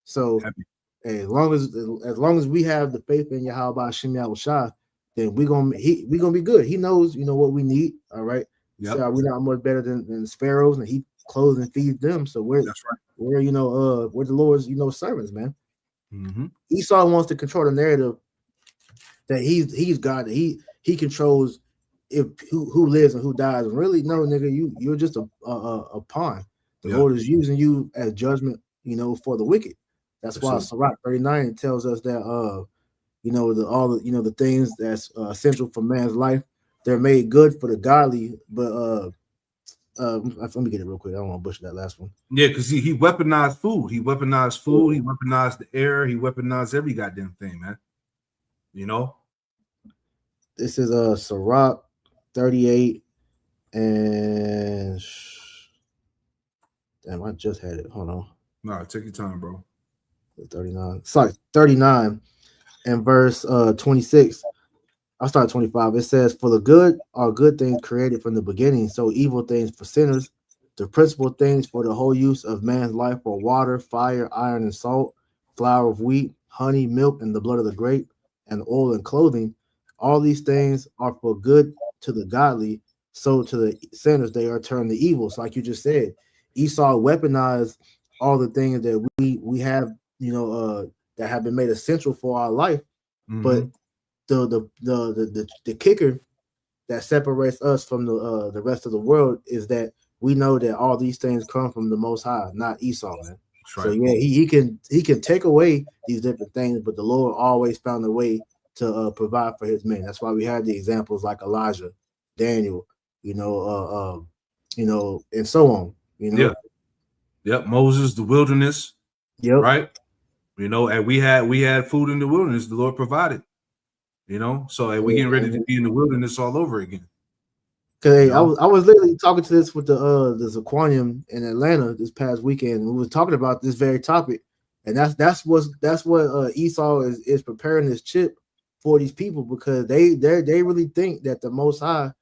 So as long as we have the faith in Yahweh Shem Yahushua, then we're gonna be good. He knows, what we need. All right. Yep. So we're not much better than sparrows, and he clothes and feeds them. So we're the Lord's servants, man. Mm-hmm. Esau wants to control the narrative that he's God, that he controls who lives and who dies. And really, no, nigga, you're just a pawn. The Lord is using you as judgment, for the wicked. That's why Sirach 39 tells us that the things that's essential for man's life, they're made good for the godly. But let me get it real quick. I don't want to butcher that last one. Yeah, because he weaponized food. He weaponized food. He weaponized the air. He weaponized every goddamn thing, man. This is Sirach 38 and damn, I just had it. Hold on. No, take your time, bro. 39. Sorry, 39 and verse 26. I'll start at 25. It says, for the good are good things created from the beginning, so evil things for sinners. The principal things for the whole use of man's life are water, fire, iron, and salt, flour of wheat, honey, milk, and the blood of the grape, and oil and clothing. All these things are for good to the godly, so to the sinners they are turned to evil. So like you just said, Esau weaponized all the things that we have, that have been made essential for our life. Mm-hmm. But the kicker that separates us from the rest of the world is that we know that all these things come from the Most High, not Esau, man. Right. So yeah, he can take away these different things, but the Lord always found a way to provide for his men. That's why we have the examples like Elijah, Daniel, and so on. Yeah. Yep. Moses, the wilderness. Yep. Right. And we had food in the wilderness. The Lord provided. So and we're getting ready to be in the wilderness all over again. Cause I was literally talking to this with the Zaquanium in Atlanta this past weekend, and we was talking about this very topic, and that's what Esau is preparing this chip for these people, because they really think that the Most High,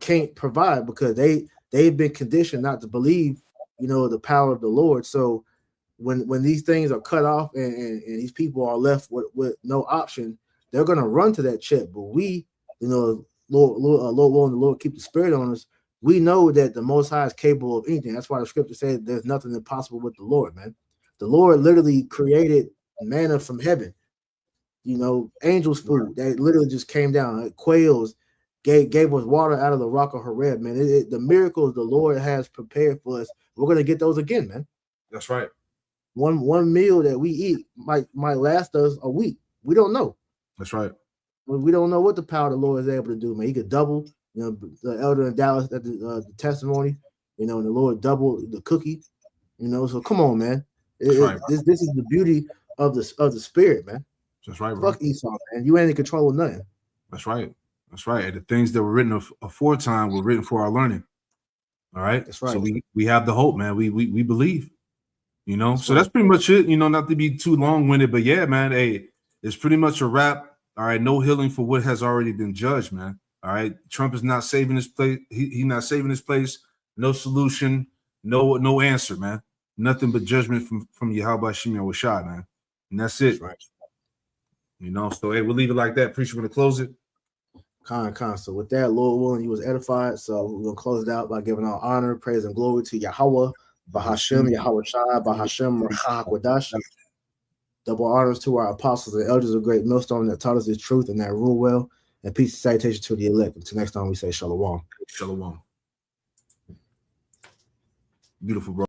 can't provide, because they've been conditioned not to believe, the power of the Lord. So when these things are cut off and these people are left with no option, they're gonna run to that chip. But we, Lord, and the Lord keep the spirit on us. We know that the Most High is capable of anything. That's why the scripture says there's nothing impossible with the Lord, man. The Lord literally created manna from heaven. Angels' food that literally just came down. Quails gave us water out of the rock of Horeb, man. The miracles the Lord has prepared for us, we're gonna get those again, man. That's right. One meal that we eat might last us a week. We don't know. That's right. We don't know what the power of the Lord is able to do, man. He could double, the elder in Dallas at the testimony, and the Lord doubled the cookie, So come on, man. Right. This is the beauty of the spirit, man. That's right, bro. Fuck Esau, man. You ain't in control of nothing. That's right. That's right. And the things that were written aforetime were written for our learning. All right. That's right. So we have the hope, man. We believe. So that's pretty much it. Not to be too long-winded, but yeah, man. Hey, it's pretty much a wrap. All right, no healing for what has already been judged, man. All right, Trump is not saving his place. He's not saving his place. No solution. No answer, man. Nothing but judgment from Yahweh Shem Yahweh, man. And that's it. That's right. So hey, we'll leave it like that. Preacher, gonna close it. So with that, Lord willing, you was edified. So we're gonna close it out by giving all honor, praise, and glory to Yahweh, Bahashem, Yahweh Shai, Bahashem, Rachah Quadash. Double honors to our apostles and elders of Great Millstone that taught us the truth and that rule well. And peace and salutation to the elect. Until next time, we say shalom. Shalom. Beautiful, bro.